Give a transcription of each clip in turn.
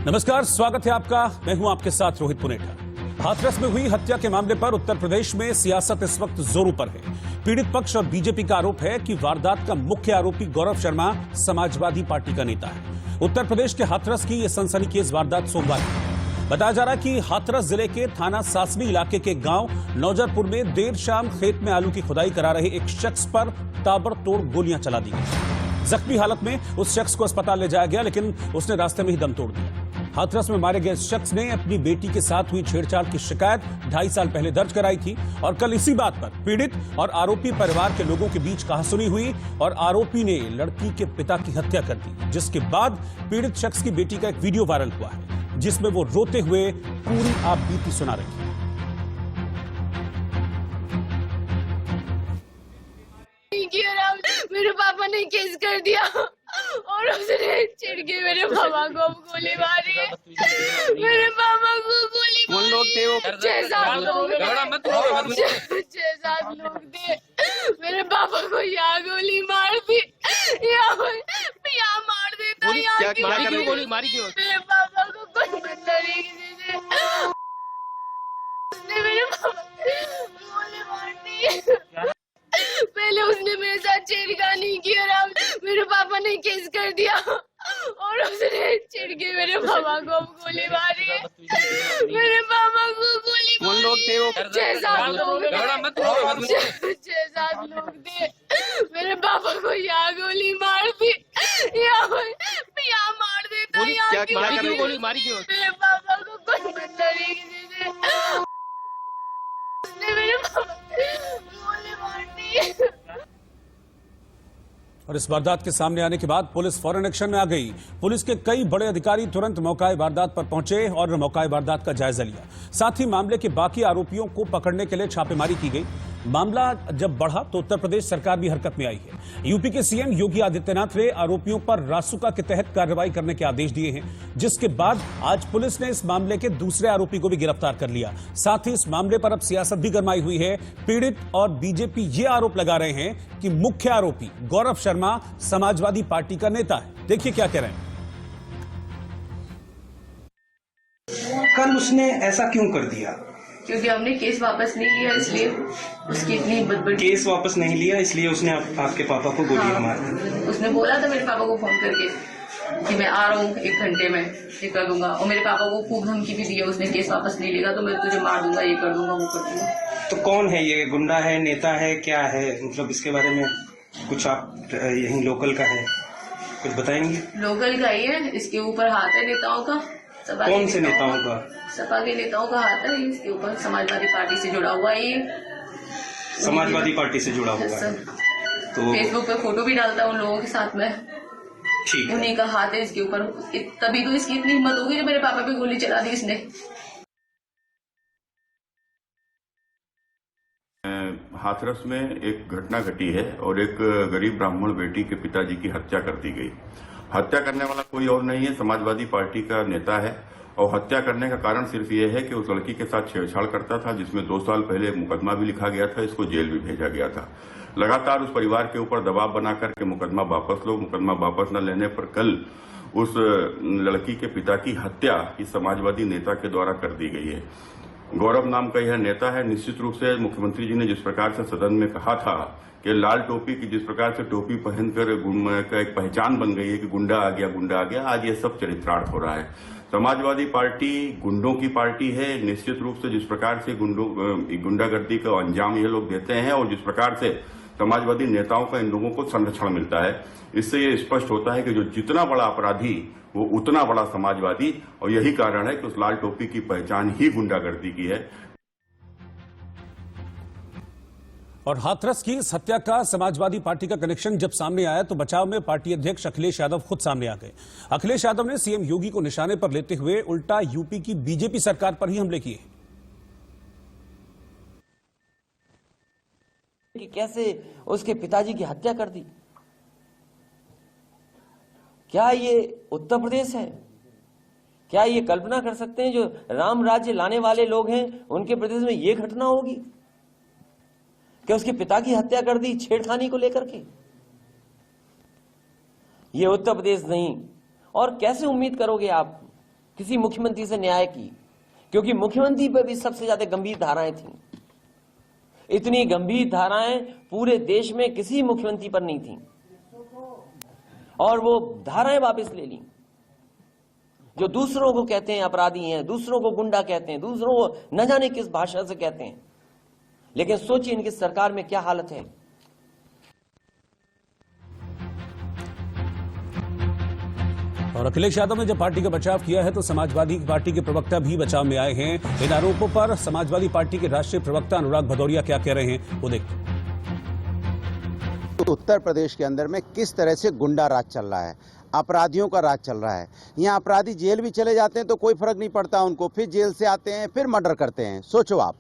नमस्कार, स्वागत है आपका। मैं हूं आपके साथ रोहित पुनेठा। हाथरस में हुई हत्या के मामले पर उत्तर प्रदेश में सियासत इस वक्त जोरों पर है। पीड़ित पक्ष और बीजेपी का आरोप है कि वारदात का मुख्य आरोपी गौरव शर्मा समाजवादी पार्टी का नेता है। उत्तर प्रदेश के हाथरस की यह सनसनीखेज वारदात सोमवार की। बताया जा रहा है कि हाथरस जिले के थाना सासनी इलाके के गांव नौजरपुर में देर शाम खेत में आलू की खुदाई करा रहे एक शख्स पर ताबड़तोड़ गोलियां चला दी गई। जख्मी हालत में उस शख्स को अस्पताल ले जाया गया, लेकिन उसने रास्ते में ही दम तोड़ दिया। हाथरस में मारे गए शख्स ने अपनी बेटी के साथ हुई छेड़छाड़ की शिकायत 2.5 साल पहले दर्ज कराई थी और कल इसी बात पर पीड़ित और आरोपी परिवार के लोगों के बीच कहासुनी हुई और आरोपी ने लड़की के पिता की हत्या कर दी, जिसके बाद पीड़ित शख्स की बेटी का एक वीडियो वायरल हुआ है जिसमें वो रोते हुए पूरी आपबीती सुना रही है। मेरे पापा ने केस कर दिया और उसने चिढ़ के मेरे पापा को गोली मारी। मेरे पापा को गोली मारी। लोग थे वो 6-7 लोग थे। 6-7 लोग थे। मेरे पापा को यहाँ गोली मार दी, यहाँ मार देता। गोली मारी क्यों? मेरे पापा को कोई तरीके से उसने मेरे पापा गोली मार दी। पहले उसने मेरे साथ छेड़खानी की और मेरे पापा ने केस कर दिया और उसने चिढ़ के मेरे पापा को गोली मारी। मेरे पापा को गोली लोग थे वो 6-7 लोग थे। 6-7 लोग थे। मेरे पापा को यहाँ गोली मार दी, यहाँ मार देता। गोली मारी क्यों? मेरे पापा को कोई तरीके से उसने मेरे पापा गोली मार दी। और इस वारदात के सामने आने के बाद पुलिस फौरन एक्शन में आ गई। पुलिस के कई बड़े अधिकारी तुरंत मौका वारदात पर पहुंचे और मौका वारदात का जायजा लिया। साथ ही मामले के बाकी आरोपियों को पकड़ने के लिए छापेमारी की गई। मामला जब बढ़ा तो उत्तर प्रदेश सरकार भी हरकत में आई है। यूपी के सीएम योगी आदित्यनाथ ने आरोपियों पर रासुका के तहत कार्रवाई करने के आदेश दिए हैं, जिसके बाद आज पुलिस ने इस मामले के दूसरे आरोपी को भी गिरफ्तार कर लिया। साथ ही इस मामले पर अब सियासत भी गरमाई हुई है। पीड़ित और बीजेपी ये आरोप लगा रहे हैं कि मुख्य आरोपी गौरव शर्मा समाजवादी पार्टी का नेता है। देखिए क्या कह रहे हैं। कल उसने ऐसा क्यों कर दिया? क्योंकि हमने केस वापस नहीं लिया, इसलिए उसकी इतनी बड़बड़। केस वापस नहीं लिया इसलिए उसने आपके पापा को गोली मार दी। उसने बोला था मेरे पापा को फोन करके कि मैं आ रहा हूँ 1 घंटे में, ये कर दूंगा। और मेरे पापा को खूब धमकी भी दी है, उसने केस वापस नहीं लेगा तो मैं तुझे मार दूंगा, ये कर दूंगा, वो कर दूंगा। तो कौन है ये? गुंडा है, नेता है, क्या है? मतलब इसके बारे में कुछ आप यही लोकल का है, कुछ बताएंगे? लोकल का ही है, इसके ऊपर हाथ है नेताओं का। कौन से नेताओं का? सपा के नेताओं का हाथ है इसके ऊपर। समाजवादी पार्टी से जुड़ा हुआ है ये। समाजवादी पार्टी से जुड़ा हुआ है तो फेसबुक पे फोटो भी डालता है उन लोगों के साथ में। ठीक, उन्हीं का हाथ है इसके ऊपर। तभी तो इसकी इतनी हिम्मत होगी जो मेरे पापा पे गोली चला दी इसने। हाथरस में एक घटना घटी है और एक गरीब ब्राह्मण बेटी के पिताजी की हत्या कर दी गई। हत्या करने वाला कोई और नहीं है, समाजवादी पार्टी का नेता है। और हत्या करने का कारण सिर्फ ये है कि उस लड़की के साथ छेड़छाड़ करता था, जिसमें 2 साल पहले मुकदमा भी लिखा गया था, इसको जेल भी भेजा गया था। लगातार उस परिवार के ऊपर दबाव बना करके मुकदमा वापस लो, मुकदमा वापस न लेने पर कल उस लड़की के पिता की हत्या इस समाजवादी नेता के द्वारा कर दी गई है। गौरव नाम का यह नेता है। निश्चित रूप से मुख्यमंत्री जी ने जिस प्रकार से सदन में कहा था कि लाल टोपी की जिस प्रकार से टोपी पहनकर एक पहचान बन गई है कि गुंडा आ गया, गुंडा आ गया, आज ये सब चरित्रार्थ हो रहा है। समाजवादी पार्टी गुंडों की पार्टी है। निश्चित रूप से जिस प्रकार से गुंडागर्दी का अंजाम ये लोग देते हैं और जिस प्रकार से समाजवादी नेताओं का इन लोगों को संरक्षण मिलता है, इससे ये स्पष्ट होता है कि जो जितना बड़ा अपराधी वो उतना बड़ा समाजवादी। और यही कारण है कि उस लाल टोपी की पहचान ही गुंडागर्दी की है। और हाथरस की इस हत्या का समाजवादी पार्टी का कनेक्शन जब सामने आया तो बचाव में पार्टी अध्यक्ष अखिलेश यादव खुद सामने आ गए। अखिलेश यादव ने सीएम योगी को निशाने पर लेते हुए उल्टा यूपी की बीजेपी सरकार पर ही हमले किए। कि कैसे उसके पिताजी की हत्या कर दी। क्या ये उत्तर प्रदेश है? क्या ये कल्पना कर सकते हैं जो राम राज्य लाने वाले लोग हैं उनके प्रदेश में ये घटना होगी कि उसके पिता की हत्या कर दी छेड़खानी को लेकर के? ये उत्तर प्रदेश नहीं। और कैसे उम्मीद करोगे आप किसी मुख्यमंत्री से न्याय की, क्योंकि मुख्यमंत्री पर भी सबसे ज्यादा गंभीर धाराएं थीं। इतनी गंभीर धाराएं पूरे देश में किसी मुख्यमंत्री पर नहीं थीं, और वो धाराएं वापस ले ली। जो दूसरों को कहते हैं अपराधी हैं, दूसरों को गुंडा कहते हैं, दूसरों को न जाने किस भाषा से कहते हैं, लेकिन सोचिए इनकी सरकार में क्या हालत है। और अखिलेश यादव ने जब पार्टी का बचाव किया है तो समाजवादी पार्टी के प्रवक्ता भी बचाव में आए हैं। इन आरोपों पर समाजवादी पार्टी के राष्ट्रीय प्रवक्ता अनुराग भदौरिया क्या कह रहे हैं वो देखते हैं। उत्तर प्रदेश के अंदर में किस तरह से गुंडा राज चल रहा है, अपराधियों का राज चल रहा है। यहाँ अपराधी जेल भी चले जाते हैं तो कोई फर्क नहीं पड़ता उनको, फिर जेल से आते हैं फिर मर्डर करते हैं। सोचो आप,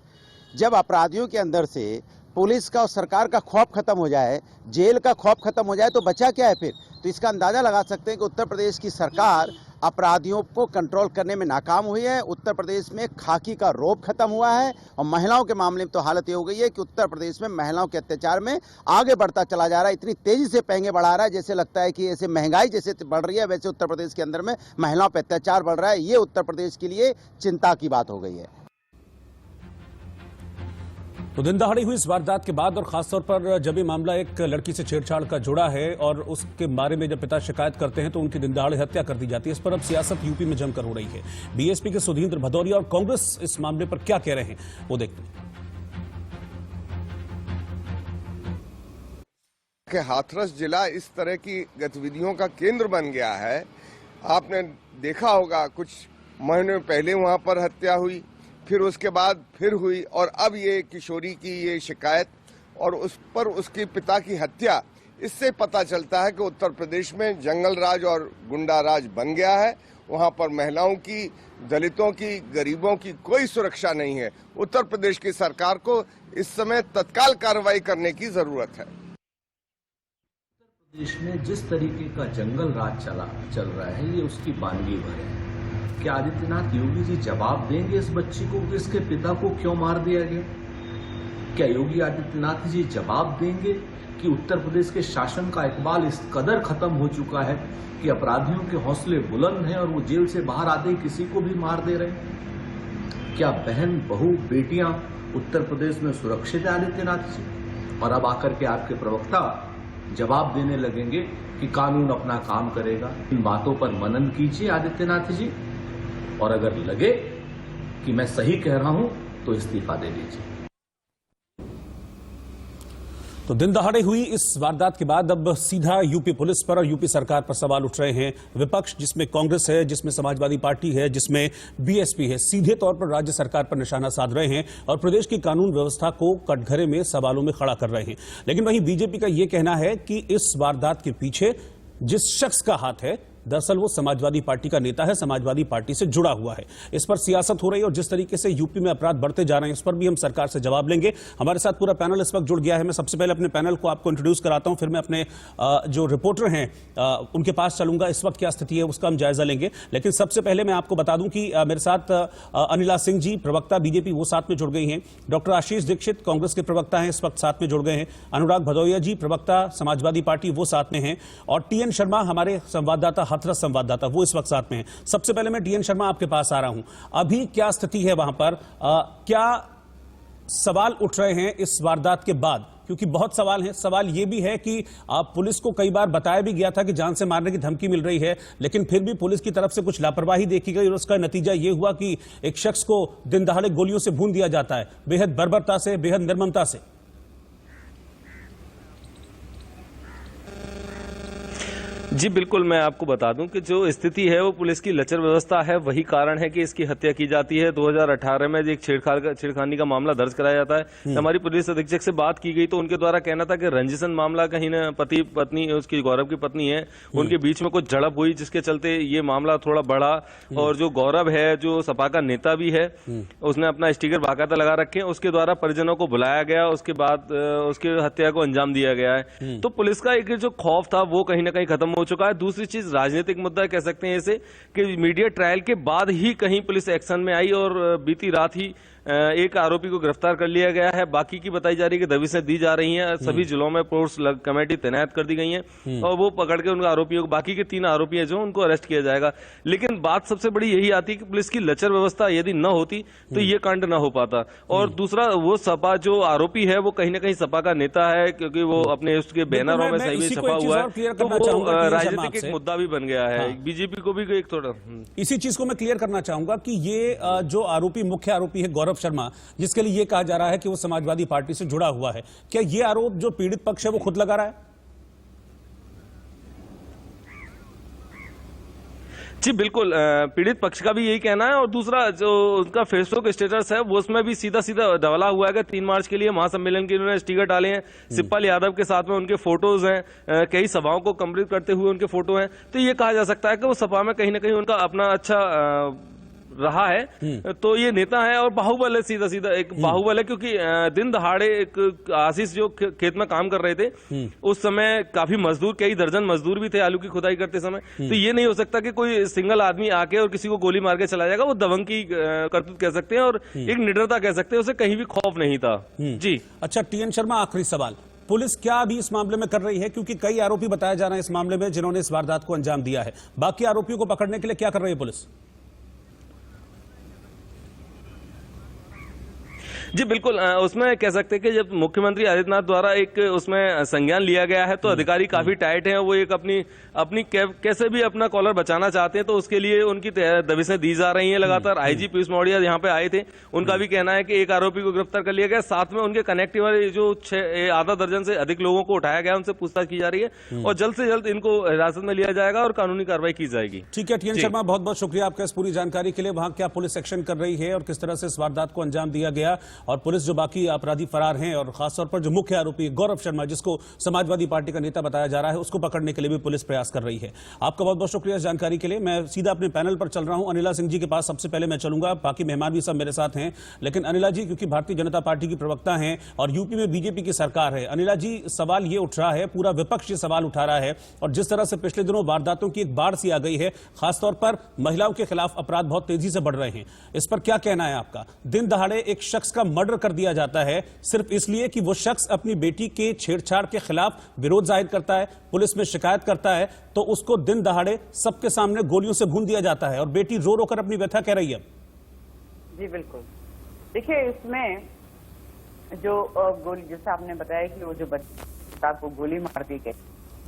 जब अपराधियों के अंदर से पुलिस का और सरकार का खौफ खत्म हो जाए, जेल का खौफ खत्म हो जाए, तो बचा क्या है फिर? तो इसका अंदाजा लगा सकते हैं कि उत्तर प्रदेश की सरकार अपराधियों को कंट्रोल करने में नाकाम हुई है। उत्तर प्रदेश में खाकी का रौब खत्म हुआ है, और महिलाओं के मामले में तो हालत ये हो गई है कि उत्तर प्रदेश में महिलाओं के अत्याचार में आगे बढ़ता चला जा रहा है। इतनी तेजी से पैंगे बढ़ा रहा है, जैसे लगता है कि ऐसे महंगाई जैसे बढ़ रही है वैसे उत्तर प्रदेश के अंदर में महिलाओं पर अत्याचार बढ़ रहा है। ये उत्तर प्रदेश के लिए चिंता की बात हो गई है। तो दिन दहाड़े हुई इस वारदात के बाद और खासतौर पर जब ये मामला एक लड़की से छेड़छाड़ का जुड़ा है और उसके बारे में जब पिता शिकायत करते हैं तो उनकी दिन दहाड़े हत्या कर दी जाती है, इस पर अब सियासत यूपी में जमकर हो रही है। बीएसपी के सुधींद्र भदौरिया और कांग्रेस इस मामले पर क्या कह रहे हैं वो देखते हैं। कि हाथरस जिला इस तरह की गतिविधियों का केंद्र बन गया है। आपने देखा होगा कुछ महीने पहले वहां पर हत्या हुई, फिर उसके बाद फिर हुई, और अब ये किशोरी की ये शिकायत और उस पर उसके पिता की हत्या। इससे पता चलता है कि उत्तर प्रदेश में जंगल राज और गुंडा राज बन गया है। वहां पर महिलाओं की, दलितों की, गरीबों की कोई सुरक्षा नहीं है। उत्तर प्रदेश की सरकार को इस समय तत्काल कार्रवाई करने की जरूरत है। देश में जिस तरीके का जंगल राज चल रहा है, ये उसकी बानगी भर है। क्या आदित्यनाथ योगी जी जवाब देंगे इस बच्ची को कि इसके पिता को क्यों मार दिया गया? क्या योगी आदित्यनाथ जी जवाब देंगे कि उत्तर प्रदेश के शासन का इकबाल इस कदर खत्म हो चुका है कि अपराधियों के हौसले बुलंद हैं और वो जेल से बाहर आते ही किसी को भी मार दे रहे हैं? क्या बहन, बहू, बेटियां उत्तर प्रदेश में सुरक्षित है आदित्यनाथ जी? और अब आकर के आपके प्रवक्ता जवाब देने लगेंगे कि कानून अपना काम करेगा। इन बातों पर मनन कीजिए आदित्यनाथ जी, और अगर लगे कि मैं सही कह रहा हूं तो इस्तीफा दे दीजिए। तो दिन दहाड़े हुई इस वारदात के बाद अब सीधा यूपी पुलिस पर और यूपी सरकार पर सवाल उठ रहे हैं। विपक्ष, जिसमें कांग्रेस है, जिसमें समाजवादी पार्टी है, जिसमें बीएसपी है, सीधे तौर पर राज्य सरकार पर निशाना साध रहे हैं और प्रदेश की कानून व्यवस्था को कटघरे में सवालों में खड़ा कर रहे हैं। लेकिन वहीं बीजेपी का यह कहना है कि इस वारदात के पीछे जिस शख्स का हाथ है दरअसल वो समाजवादी पार्टी का नेता है, समाजवादी पार्टी से जुड़ा हुआ है। इस पर सियासत हो रही है और जिस तरीके से यूपी में अपराध बढ़ते जा रहे हैं, इस पर भी हम सरकार से जवाब लेंगे। हमारे साथ पूरा पैनल इस वक्त जुड़ गया है। मैं सबसे पहले अपने पैनल को आपको इंट्रोड्यूस कराता हूं, फिर मैं अपने जो रिपोर्टर हैं उनके पास चलूंगा। इस वक्त क्या स्थिति है उसका हम जायजा लेंगे। लेकिन सबसे पहले मैं आपको बता दूं कि मेरे साथ अनिला सिंह जी, प्रवक्ता बीजेपी, वो साथ में जुड़ गई हैं। डॉक्टर आशीष दीक्षित, कांग्रेस के प्रवक्ता हैं, इस वक्त साथ में जुड़ गए हैं। अनुराग भदौरिया जी, प्रवक्ता समाजवादी पार्टी, वो साथ में हैं। और टीएन शर्मा, हमारे संवाददाता, हाथरस संवाददाता, वो इस वक्त साथ में हैं। सबसे पहले मैं टीएन शर्मा आपके पास आ रहा हूं। अभी क्या स्थिति है वहां पर? क्या सवाल उठ रहे हैं इस वारदात के बाद? क्योंकि बहुत सवाल हैं। सवाल यह भी है कि पुलिस को कई बार बताया भी गया था कि जान से मारने की धमकी मिल रही है, लेकिन फिर भी पुलिस की तरफ से कुछ लापरवाही देखी गई और उसका नतीजा यह हुआ कि एक शख्स को दिन दहाड़े गोलियों से भून दिया जाता है, बेहद बर्बरता से, बेहद निर्ममता से। जी बिल्कुल, मैं आपको बता दूं कि जो स्थिति है वो पुलिस की लचर व्यवस्था है, वही कारण है कि इसकी हत्या की जाती है। 2018 में एक छेड़खानी का मामला दर्ज कराया जाता है। हमारी पुलिस अधीक्षक से बात की गई तो उनके द्वारा कहना था कि रंजिशन मामला कहीं ना पति पत्नी, उसकी गौरव की पत्नी है, उनके बीच में कुछ झड़प हुई जिसके चलते ये मामला थोड़ा बढ़ा। और जो गौरव है, जो सपा का नेता भी है, उसने अपना स्टिकर बाकायदा लगा रखे हैं, उसके द्वारा परिजनों को बुलाया गया, उसके बाद उसकी हत्या को अंजाम दिया गया है। तो पुलिस का एक जो खौफ था वो कहीं ना कहीं खत्म हो चुका है। दूसरी चीज, राजनीतिक मुद्दा कह सकते हैं इसे, कि मीडिया ट्रायल के बाद ही कहीं पुलिस एक्शन में आई और बीती रात ही एक आरोपी को गिरफ्तार कर लिया गया है, बाकी की बताई जा रही है कि दबिशें दी जा रही हैं। सभी जिलों में फोर्स कमेटी तैनात कर दी गई है और वो पकड़ के उन आरोपियों को, बाकी के 3 आरोपी हैं जो उनको अरेस्ट किया जाएगा। लेकिन बात सबसे बड़ी यही आती है कि पुलिस की लचर व्यवस्था यदि न होती तो ये कांड न हो पाता। और दूसरा, वो सपा जो आरोपी है वो कहीं ना कहीं सपा का नेता है, क्योंकि वो अपने उसके बैनरों में सही छपा हुआ है, तो वो राजनीतिक एक मुद्दा भी बन गया है। बीजेपी को भी एक थोड़ा इसी चीज को मैं क्लियर करना चाहूंगा कि ये जो आरोपी, मुख्य आरोपी है गौरव शर्मा, जिसके लिए ये कहा जा रहा है कि वो समाजवादी पार्टी से जुड़ा हुआ है, क्या ये आरोप जो पीड़ित पक्ष है वो खुद लगा रहा है? जी बिल्कुल, पीड़ित पक्ष का भी यही कहना है। और दूसरा, जो उनका फेसबुक स्टेटस है वो उसमें भी सीधा सीधा डबला हुआ है कि 3 मार्च के लिए महासम्मेलन के उन्होंने स्टिकर डाले हैं, शिवपाल यादव के साथ में उनके फोटोज हैं, कई सभाओं को कंप्लीट करते हुए उनके फोटो हैं। तो ये कहा जा सकता है कि वो सपा में कहीं ना कहीं उनका अपना अच्छा रहा है। तो ये नेता है और बाहुबल है, सीधा सीधा एक बाहुबल है, क्योंकि दिन दहाड़े एक आशीष जो खेत में काम कर रहे थे उस समय काफी मजदूर, कई दर्जन मजदूर भी थे आलू की खुदाई करते समय। तो ये नहीं हो सकता कि कोई सिंगल आदमी आके और किसी को गोली मार के चला जाएगा। वो दबंग की करतूत कह सकते हैं और एक निडरता कह सकते हैं, उसे कहीं भी खौफ नहीं था। जी अच्छा, टीएन शर्मा, आखिरी सवाल, पुलिस क्या अभी इस मामले में कर रही है? क्योंकि कई आरोपी बताए जा रहे हैं इस मामले में जिन्होंने इस वारदात को अंजाम दिया है। बाकी आरोपियों को पकड़ने के लिए क्या कर रही है पुलिस? जी बिल्कुल, उसमें कह सकते हैं कि जब मुख्यमंत्री आदित्यनाथ द्वारा एक उसमें संज्ञान लिया गया है तो अधिकारी काफी टाइट हैं। वो एक अपनी कैसे भी अपना कॉलर बचाना चाहते हैं, तो उसके लिए उनकी दबिशें दी जा रही हैं लगातार। आईजी पीयूष मौर्य यहाँ पे आए थे, उनका भी कहना है कि एक आरोपी को गिरफ्तार कर लिया गया, साथ में उनके कनेक्टिव वाले जो आधा दर्जन से अधिक लोगों को उठाया गया, उनसे पूछताछ की जा रही है और जल्द से जल्द इनको हिरासत में लिया जाएगा और कानूनी कार्रवाई की जाएगी। ठीक है टीएन शर्मा, बहुत बहुत शुक्रिया आपका इस पूरी जानकारी के लिए। वहां क्या पुलिस एक्शन कर रही है और किस तरह से इस वारदात को अंजाम दिया गया, और पुलिस जो बाकी अपराधी फरार हैं और खासतौर पर जो मुख्य आरोपी गौरव शर्मा, जिसको समाजवादी पार्टी का नेता बताया जा रहा है, उसको पकड़ने के लिए भी पुलिस प्रयास कर रही है। आपका बहुत बहुत शुक्रिया इस जानकारी के लिए। मैं सीधा अपने पैनल पर चल रहा हूं, अनिला सिंह जी के पास सबसे पहले मैं चलूंगा, बाकी मेहमान भी सब मेरे साथ हैं। लेकिन अनिला जी, क्योंकि भारतीय जनता पार्टी की प्रवक्ता हैं और यूपी में बीजेपी की सरकार है, अनिला जी, सवाल ये उठ रहा है, पूरा विपक्ष ये सवाल उठा रहा है, और जिस तरह से पिछले दिनों वारदातों की एक बाढ़ सी आ गई है, खासतौर पर महिलाओं के खिलाफ अपराध बहुत तेजी से बढ़ रहे हैं, इस पर क्या कहना है आपका? दिन दहाड़े एक शख्स का मर्डर कर दिया जाता है सिर्फ इसलिए कि वो शख्स अपनी बेटी के छेड़छाड़ के खिलाफ विरोध जाहिर करता है, पुलिस में शिकायत करता है, तो उसको दिन दहाड़े सबके सामने गोलियों से भून दिया जाता है और बेटी रो रो कर अपनी व्यथा कह रही है। जी बिल्कुल, देखिए इसमें जो गोली, जैसे आपने बताया कि वो जो बच्चा को गोली मार दी गई,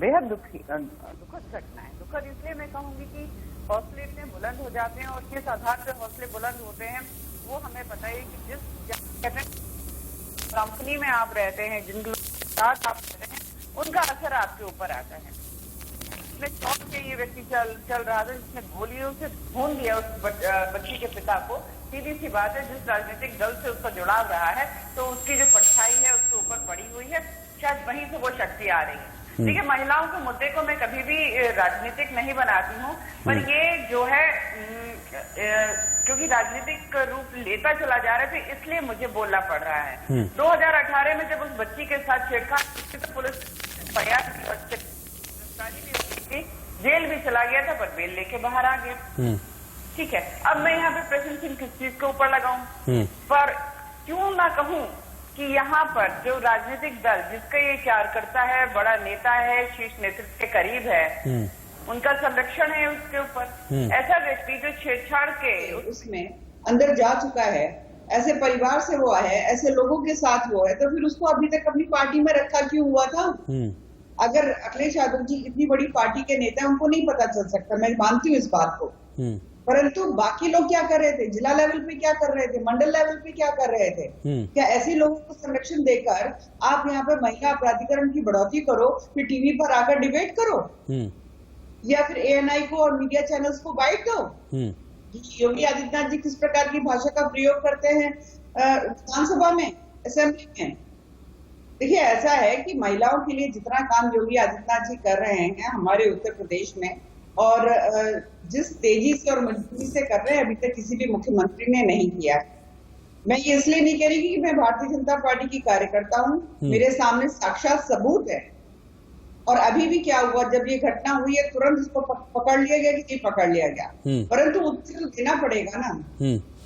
बेहद दुखद घटना है। दुखद इसलिए मैं कहूंगी कि हौसले इतने बुलंद हो जाते हैं और किस आधार पर हौसले बुलंद होते हैं वो हमें पता है कि जिस कंपनी में आप रहते हैं, जिन लोगों के साथ आप रहते हैं, उनका असर आपके ऊपर आता है। इसमें चौक के ये व्यक्ति चल रहा था जिसने गोलियों से भून दिया उस बच्ची के पिता को। सीधी सी बात है, जिस राजनीतिक दल से उसका जुड़ाव रहा है तो उसकी जो परछाई है उसके ऊपर पड़ी हुई है, शायद वहीं से वो शक्ति आ रही है। देखिए, महिलाओं के मुद्दे को मैं कभी भी राजनीतिक नहीं बनाती हूँ, पर ये जो है क्योंकि राजनीतिक रूप लेता चला जा रहा है, तो इसलिए मुझे बोलना पड़ रहा है। 2018 में जब उस बच्ची के साथ छेड़छाड़ तो पुलिस गिरफ्तारी भी हुई थी, जेल भी चला गया था, पर बेल लेके बाहर आ गया। ठीक है, अब मैं यहाँ पे प्रश्न चिन्ह किस चीज के ऊपर लगाऊं? पर क्यों ना कहूं कि यहाँ पर जो राजनीतिक दल जिसका ये कार्यकर्ता है, बड़ा नेता है, शीर्ष नेतृत्व के करीब है, उनका संरक्षण है उसके ऊपर। ऐसा व्यक्ति जो छेड़छाड़ के उसमें अंदर जा चुका है, ऐसे परिवार से वो है, ऐसे लोगों के साथ वो है, तो फिर उसको अभी तक अपनी पार्टी में रखा क्यों हुआ था? अगर अखिलेश यादव जी इतनी बड़ी पार्टी के नेता हैं, उनको नहीं पता चल सकता, मैं मानती हूँ इस बात को, परंतु बाकी लोग क्या कर रहे थे? जिला लेवल पे क्या कर रहे थे? मंडल लेवल पे क्या कर रहे थे? क्या ऐसे लोगों को संरक्षण देकर आप यहाँ पे महिला अपराधीकरण की बढ़ोतरी करो, फिर टीवी पर आकर डिबेट करो, या फिर ANI को और मीडिया चैनल्स को बाइट दो? योगी आदित्यनाथ जी किस प्रकार की भाषा का प्रयोग करते हैं विधानसभा में, असेंबली में? देखिए, ऐसा है कि महिलाओं के लिए जितना काम योगी आदित्यनाथ जी कर रहे हैं हमारे उत्तर प्रदेश में, और जिस तेजी से और मजबूती से कर रहे हैं, अभी तक किसी भी मुख्यमंत्री ने नहीं किया। मैं ये इसलिए नहीं कह रही कि मैं भारतीय जनता पार्टी की कार्यकर्ता हूँ, मेरे सामने साक्षात सबूत है। और अभी भी क्या हुआ, जब ये घटना हुई है तुरंत उसको पकड़ लिया गया कि नहीं पकड़ लिया गया, परंतु उत्तर तो देना पड़ेगा ना।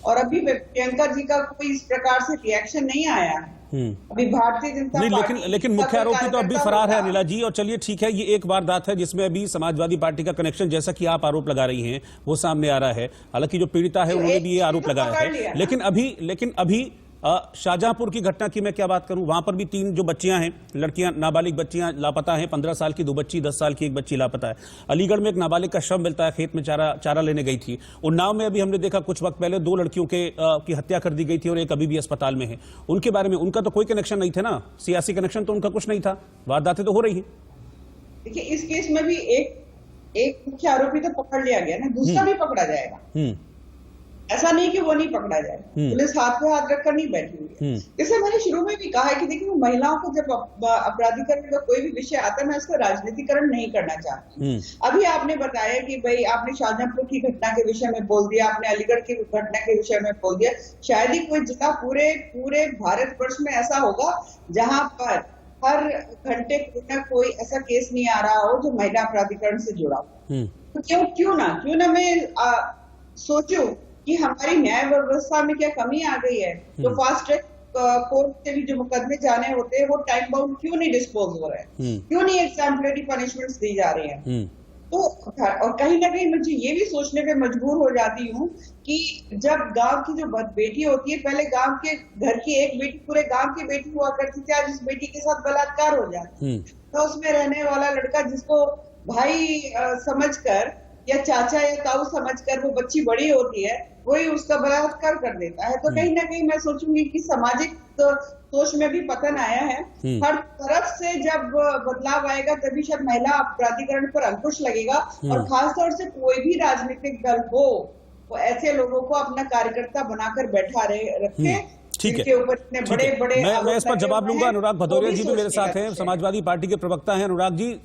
और अभी प्रियंका जी का कोई इस प्रकार से रिएक्शन नहीं आया। अभी भारतीय जनता नहीं, लेकिन मुख्य आरोपी तो अभी फरार है अनिला जी। और चलिए ठीक है, ये एक वारदात है जिसमें अभी समाजवादी पार्टी का कनेक्शन, जैसा कि आप आरोप लगा रही हैं, वो सामने आ रहा है। हालांकि जो पीड़िता है उन्होंने भी ये आरोप लगाया है। लेकिन अभी शाहजहांपुर की घटना की मैं क्या बात करूं, वहां पर भी 3 जो बच्चियां हैं, लड़कियां, नाबालिग बच्चियां लापता हैं। 15 साल की 2 बच्ची, 10 साल की 1 बच्ची लापता है। अलीगढ़ में एक नाबालिग का शव मिलता है, खेत में चारा लेने गई थी। उन्नाव में अभी हमने देखा कुछ वक्त पहले 2 लड़कियों की हत्या कर दी गई थी और एक अभी भी अस्पताल में है। उनके बारे में, उनका तो कोई कनेक्शन नहीं था ना, सियासी कनेक्शन तो उनका कुछ नहीं था। वारदातें तो हो रही है। देखिए, इस केस में भी एक मुख्य आरोपी तो पकड़ लिया गया ना, दूसरा भी पकड़ा जाएगा। ऐसा नहीं कि वो नहीं पकड़ा जाए। पुलिस हाथ पे हाथ रखकर नहीं बैठी हुई है। जैसे मैंने शुरू में भी कहा है कि देखिए, महिलाओं को जब अपराधीकरण का कोई भी विषय आता है, मैं उसका राजनीतिकरण नहीं करना चाहती। अभी आपने बताया कि भाई आपने शाहजहांपुर की घटना के विषय में बोल दिया, आपने अलीगढ़ की घटना के विषय में बोल दिया। शायद ही कोई जिला पूरे भारतवर्ष में ऐसा होगा जहां पर हर घंटे कोई ऐसा केस नहीं आ रहा हो जो महिला अपराधीकरण से जुड़ा हो। तो क्यों ना मैं सोचूं कि हमारी न्याय व्यवस्था में क्या कमी आ गई है। तो फास्ट ट्रैक कोर्ट से भी जो मुकदमे जाने होते हैं वो टाइम बाउंड क्यों नहीं डिस्पोज हो रहे हैं, क्यों नहीं एग्जाम्पलरी पनिशमेंट्स दी जा रही हैं। तो और कहीं ना कहीं मुझे ये भी सोचने पे मजबूर हो जाती हूँ कि जब गांव की जो बेटी होती है, पहले गांव के घर की एक बेटी पूरे गांव की बेटी हुआ करती थी, आज उस बेटी के साथ बलात्कार हो जाता है। तो उसमें रहने वाला लड़का जिसको भाई समझकर या चाचा या ताऊ समझकर वो बच्ची बड़ी होती है, वही उसका बलात्कार कर देता है। तो कहीं ना कहीं मैं सोचूंगी कि सामाजिक सोच में भी पतन आया है। हर तरफ से जब बदलाव आएगा तभी शायद महिला अपराधीकरण पर अंकुश लगेगा। और खासतौर से कोई भी राजनीतिक दल हो, वो ऐसे लोगों को अपना कार्यकर्ता बनाकर बैठा रखे। ठीक है, ऊपर इतने बड़े मैं इस पर जवाब लूंगा। अनुराग भदौरिया जी भी मेरे साथ हैं, समाजवादी पार्टी के प्रवक्ता हैं। अनुराग जी,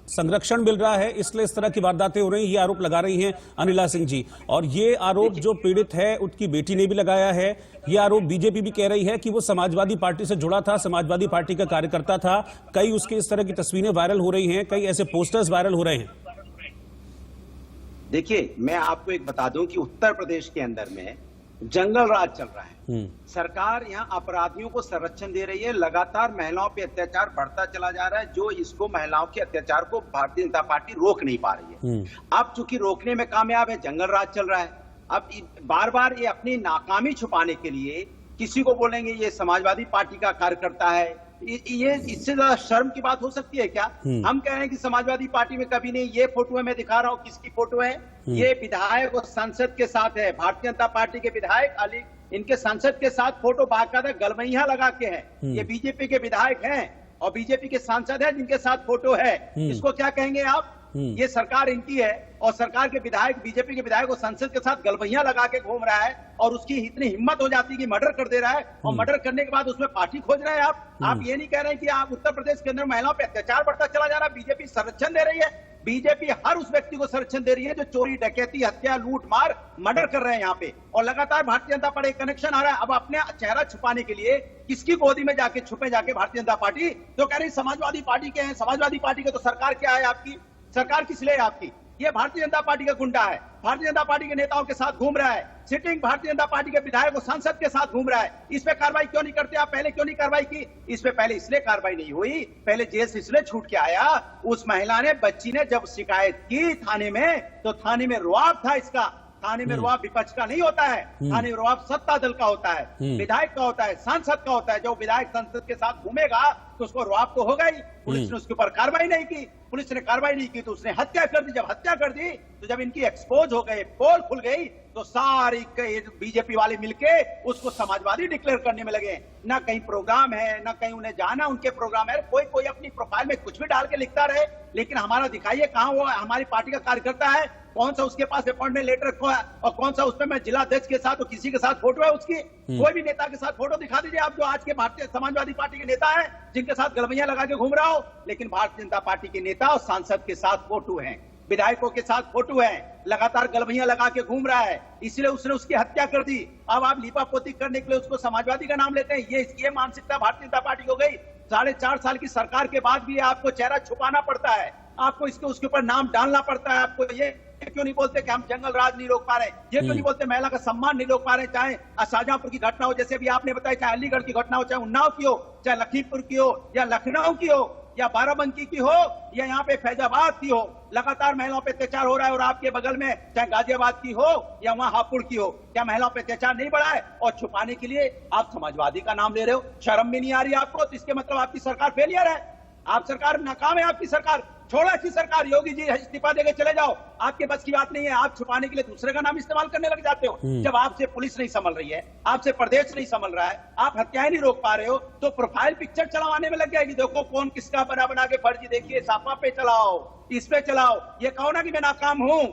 संरक्षण मिल रहा है इसलिए इस तरह की वारदातें हो रही हैं, ये आरोप लगा रही हैं अनिला सिंह जी। और ये आरोप जो पीड़ित है उसकी बेटी ने भी लगाया है। ये आरोप बीजेपी भी कह रही है कि वो समाजवादी पार्टी से जुड़ा था, समाजवादी पार्टी का कार्यकर्ता था। कई उसके इस तरह की तस्वीरें वायरल हो रही हैं, कई ऐसे पोस्टर्स वायरल हो रहे हैं। देखिए, मैं आपको एक बता दूं कि उत्तर प्रदेश के अंदर में जंगल राज चल रहा है। सरकार यहाँ अपराधियों को संरक्षण दे रही है। लगातार महिलाओं पे अत्याचार बढ़ता चला जा रहा है। जो इसको महिलाओं के अत्याचार को भारतीय जनता पार्टी रोक नहीं पा रही है। अब चूंकि रोकने में कामयाब है, जंगल राज चल रहा है। अब बार बार ये अपनी नाकामी छुपाने के लिए किसी को बोलेंगे ये समाजवादी पार्टी का कार्यकर्ता है। ये इससे ज्यादा शर्म की बात हो सकती है क्या? हम कह रहे हैं कि समाजवादी पार्टी में कभी नहीं। ये फोटो है, मैं दिखा रहा हूँ किसकी फोटो है। ये विधायक और संसद के साथ है, भारतीय जनता पार्टी के विधायक अली, इनके संसद के साथ फोटो बाकायदा गलबैया लगा के है। ये बीजेपी के विधायक हैं और बीजेपी के सांसद हैं जिनके साथ फोटो है। इसको क्या कहेंगे आप? ये सरकार इनकी है और सरकार के विधायक, बीजेपी के विधायक और संसद के साथ गलबैया लगा के घूम रहा है। और उसकी इतनी हिम्मत हो जाती है कि मर्डर कर दे रहा है और मर्डर करने के बाद उसमें पार्टी खोज रहे हैं आप ये नहीं कह रहे हैं कि आप उत्तर प्रदेश के अंदर महिलाओं पर अत्याचार बढ़ता चला जा रहा है, बीजेपी संरक्षण दे रही है। बीजेपी हर उस व्यक्ति को संरक्षण दे रही है जो चोरी, डकैती, हत्या, लूट मार, मर्डर कर रहे हैं यहाँ पे। और लगातार भारतीय जनता पार्टी कनेक्शन आ रहा है। अब अपने चेहरा छुपाने के लिए किसकी गोदी में जाके छुपे जाके भारतीय जनता पार्टी तो कह रही समाजवादी पार्टी के हैं। समाजवादी पार्टी के तो सरकार क्या है आपकी? सरकार किस लिए है आपकी? ये भारतीय जनता पार्टी का गुंडा है, भारतीय जनता पार्टी के नेताओं के साथ घूम रहा है, सिटिंग भारतीय जनता पार्टी के विधायक और सांसद के साथ घूम रहा है। इस पे कार्रवाई क्यों नहीं करते आप? पहले क्यों नहीं कार्रवाई की? इस पे पहले इसलिए कार्रवाई नहीं हुई, पहले जेल से इसलिए छूट के आया। उस महिला ने, बच्ची ने जब शिकायत की थाने में, तो थाने में रुआब था इसका। थाने में रुआब विपक्ष का नहीं होता है, थाने में रुआब सत्ता दल का होता है, विधायक का होता है, सांसद का होता है। जो विधायक संसद के साथ घूमेगा तो उसको रुआब तो होगा ही। पुलिस ने उसके ऊपर कार्रवाई नहीं की, पुलिस ने कार्रवाई नहीं की तो उसने हत्या कर दी। जब हत्या कर दी तो जब इनकी एक्सपोज हो गए, पोल खुल गई, तो सारी बीजेपी वाले मिलके उसको समाजवादी डिक्लेयर करने में लगे। ना कहीं प्रोग्राम है, ना कहीं उन्हें जाना उनके प्रोग्राम है। कोई अपनी प्रोफाइल में कुछ भी डाल के लिखता रहे, लेकिन हमारा दिखाइए कहाँ वो हमारी पार्टी का कार्यकर्ता है, कौन सा उसके पास अपॉइंटमेंट लेटर रखा है और कौन सा उसमें मैं जिला अध्यक्ष के साथ और किसी के साथ फोटो है उसकी। कोई भी नेता के साथ फोटो दिखा दीजिए आप, जो आज के भारतीय समाजवादी पार्टी के नेता हैं जिनके साथ गलबैया लगा के घूम रहा हो। लेकिन भारतीय जनता पार्टी के नेता और सांसद के साथ फोटो है, विधायकों के साथ फोटो है, लगातार गलबैया लगा के घूम रहा है, इसलिए उसने उसकी हत्या कर दी। अब आप लीपापोती करने के लिए उसको समाजवादी का नाम लेते हैं। ये मानसिकता भारतीय जनता पार्टी हो गई। 4.5 साल की सरकार के बाद भी आपको चेहरा छुपाना पड़ता है, आपको इसके उसके ऊपर नाम डालना पड़ता है। आपको ये ये क्यों नहीं बोलते कि हम जंगल राज नहीं रोक पा रहे, ये क्यों नहीं बोलते महिला का सम्मान नहीं रोक पा रहे, चाहे शाहजहांपुर की घटना हो, जैसे भी आपने बताया, चाहे अलीगढ़ की घटना हो, चाहे उन्नाव की हो, चाहे लखीमपुर की हो, या लखनऊ की हो, या बाराबंकी की हो, या यहाँ पे फैजाबाद की हो, लगातार महिलाओं पे अत्याचार हो रहा है। और आपके बगल में चाहे गाजियाबाद की हो या वहां हापुड़ की हो, क्या महिलाओं पे अत्याचार नहीं बढ़ा है? और छुपाने के लिए आप समाजवादी का नाम ले रहे हो, शर्म भी नहीं आ रही आपको? तो इसके मतलब आपकी सरकार फेलियर है, आप सरकार नाकाम है, आपकी सरकार छोड़ा की सरकार। योगी जी इस्तीफा देके चले जाओ, आपके बस की बात नहीं है। आप छुपाने के लिए दूसरे का नाम इस्तेमाल करने लग जाते हो। जब आपसे पुलिस नहीं संभल रही है, आपसे प्रदेश नहीं संभल रहा है, आप हत्याएं नहीं रोक पा रहे हो, तो प्रोफाइल पिक्चर चलाने में लग जाएगी। देखो कौन किसका बना के फर्जी, देखिए सापा पे चलाओ, इस पे चलाओ। ये कहो ना कि मैं नाकाम हूं,